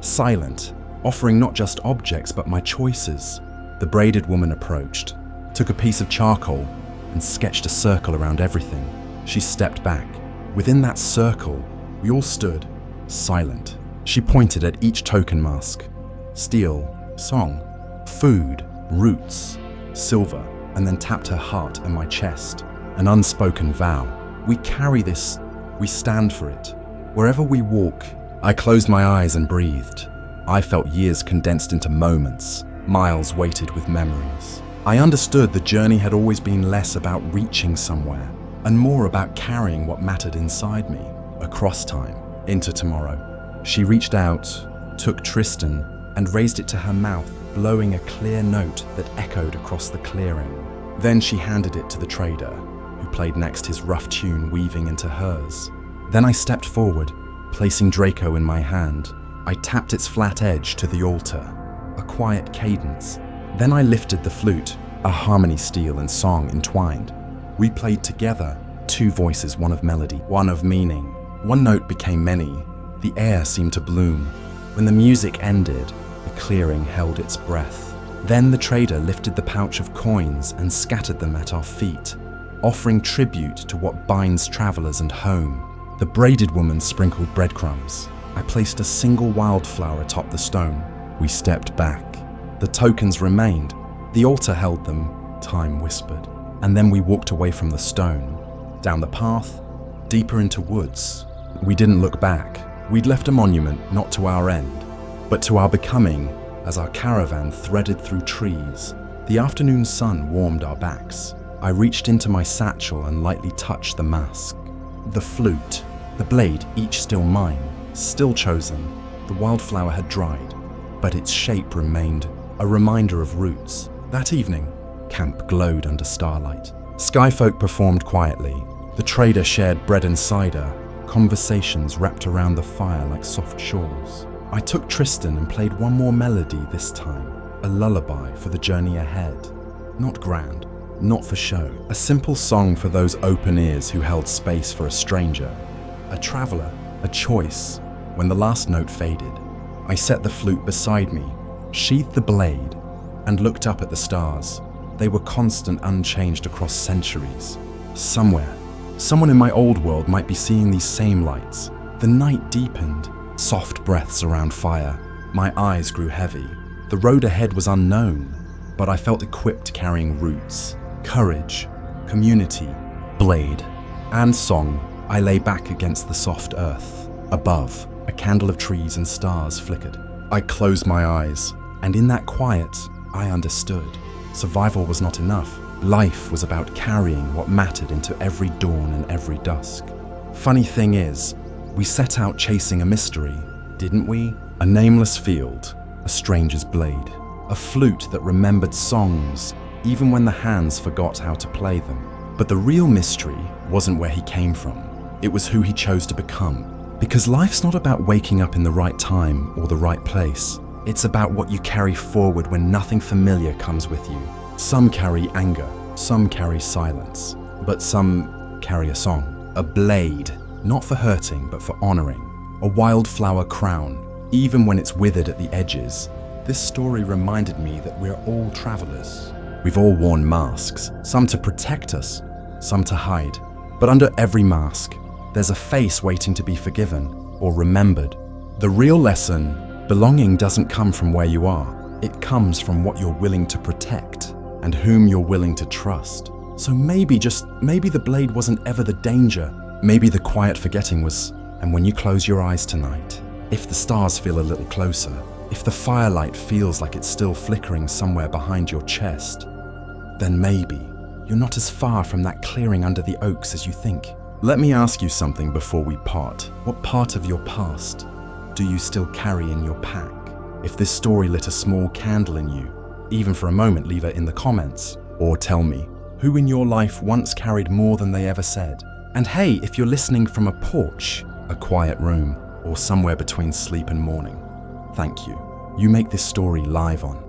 silent, offering not just objects but my choices. The braided woman approached, took a piece of charcoal, and sketched a circle around everything. She stepped back. Within that circle, we all stood, silent. She pointed at each token mask. Steel, song, food, roots, silver, and then tapped her heart and my chest. An unspoken vow. We carry this, we stand for it. Wherever we walk, I closed my eyes and breathed. I felt years condensed into moments, miles weighted with memories. I understood the journey had always been less about reaching somewhere and more about carrying what mattered inside me, across time, into tomorrow. She reached out, took Tristan, and raised it to her mouth, blowing a clear note that echoed across the clearing. Then she handed it to the trader, who played next, his rough tune weaving into hers. Then I stepped forward, placing Draco in my hand. I tapped its flat edge to the altar, a quiet cadence. Then I lifted the flute, a harmony steel and song entwined. We played together, two voices, one of melody, one of meaning. One note became many. The air seemed to bloom. When the music ended, the clearing held its breath. Then the trader lifted the pouch of coins and scattered them at our feet, offering tribute to what binds travelers and home. The braided woman sprinkled breadcrumbs, I placed a single wildflower atop the stone. We stepped back. The tokens remained. The altar held them, time whispered. And then we walked away from the stone, down the path, deeper into woods. We didn't look back. We'd left a monument not to our end, but to our becoming as our caravan threaded through trees. The afternoon sun warmed our backs. I reached into my satchel and lightly touched the mask. The flute, the blade, each still mine, still chosen. The wildflower had dried, but its shape remained, a reminder of roots. That evening, camp glowed under starlight. Skyfolk performed quietly. The trader shared bread and cider, conversations wrapped around the fire like soft shawls. I took Tristan and played one more melody this time, a lullaby for the journey ahead. Not grand, not for show. A simple song for those open ears who held space for a stranger, a traveler, a choice. When the last note faded, I set the flute beside me, sheathed the blade, and looked up at the stars. They were constant, unchanged across centuries. Somewhere, someone in my old world might be seeing these same lights. The night deepened, soft breaths around fire. My eyes grew heavy. The road ahead was unknown, but I felt equipped, carrying roots, courage, community, blade, and song. I lay back against the soft earth. Above, a candle of trees and stars flickered. I closed my eyes, and in that quiet, I understood. Survival was not enough. Life was about carrying what mattered into every dawn and every dusk. Funny thing is, we set out chasing a mystery, didn't we? A nameless field, a stranger's blade, a flute that remembered songs, even when the hands forgot how to play them. But the real mystery wasn't where he came from. It was who he chose to become. Because life's not about waking up in the right time or the right place. It's about what you carry forward when nothing familiar comes with you. Some carry anger, some carry silence, but some carry a song. A blade, not for hurting, but for honoring. A wildflower crown, even when it's withered at the edges. This story reminded me that we're all travelers. We've all worn masks, some to protect us, some to hide. But under every mask, there's a face waiting to be forgiven or remembered. The real lesson: belonging doesn't come from where you are. It comes from what you're willing to protect and whom you're willing to trust. So maybe, just maybe, the blade wasn't ever the danger. Maybe the quiet forgetting was. And when you close your eyes tonight, if the stars feel a little closer, if the firelight feels like it's still flickering somewhere behind your chest, then maybe you're not as far from that clearing under the oaks as you think. Let me ask you something before we part. What part of your past do you still carry in your pack? If this story lit a small candle in you, even for a moment, leave it in the comments. Or tell me, who in your life once carried more than they ever said? And hey, if you're listening from a porch, a quiet room, or somewhere between sleep and morning, thank you. You make this story live on.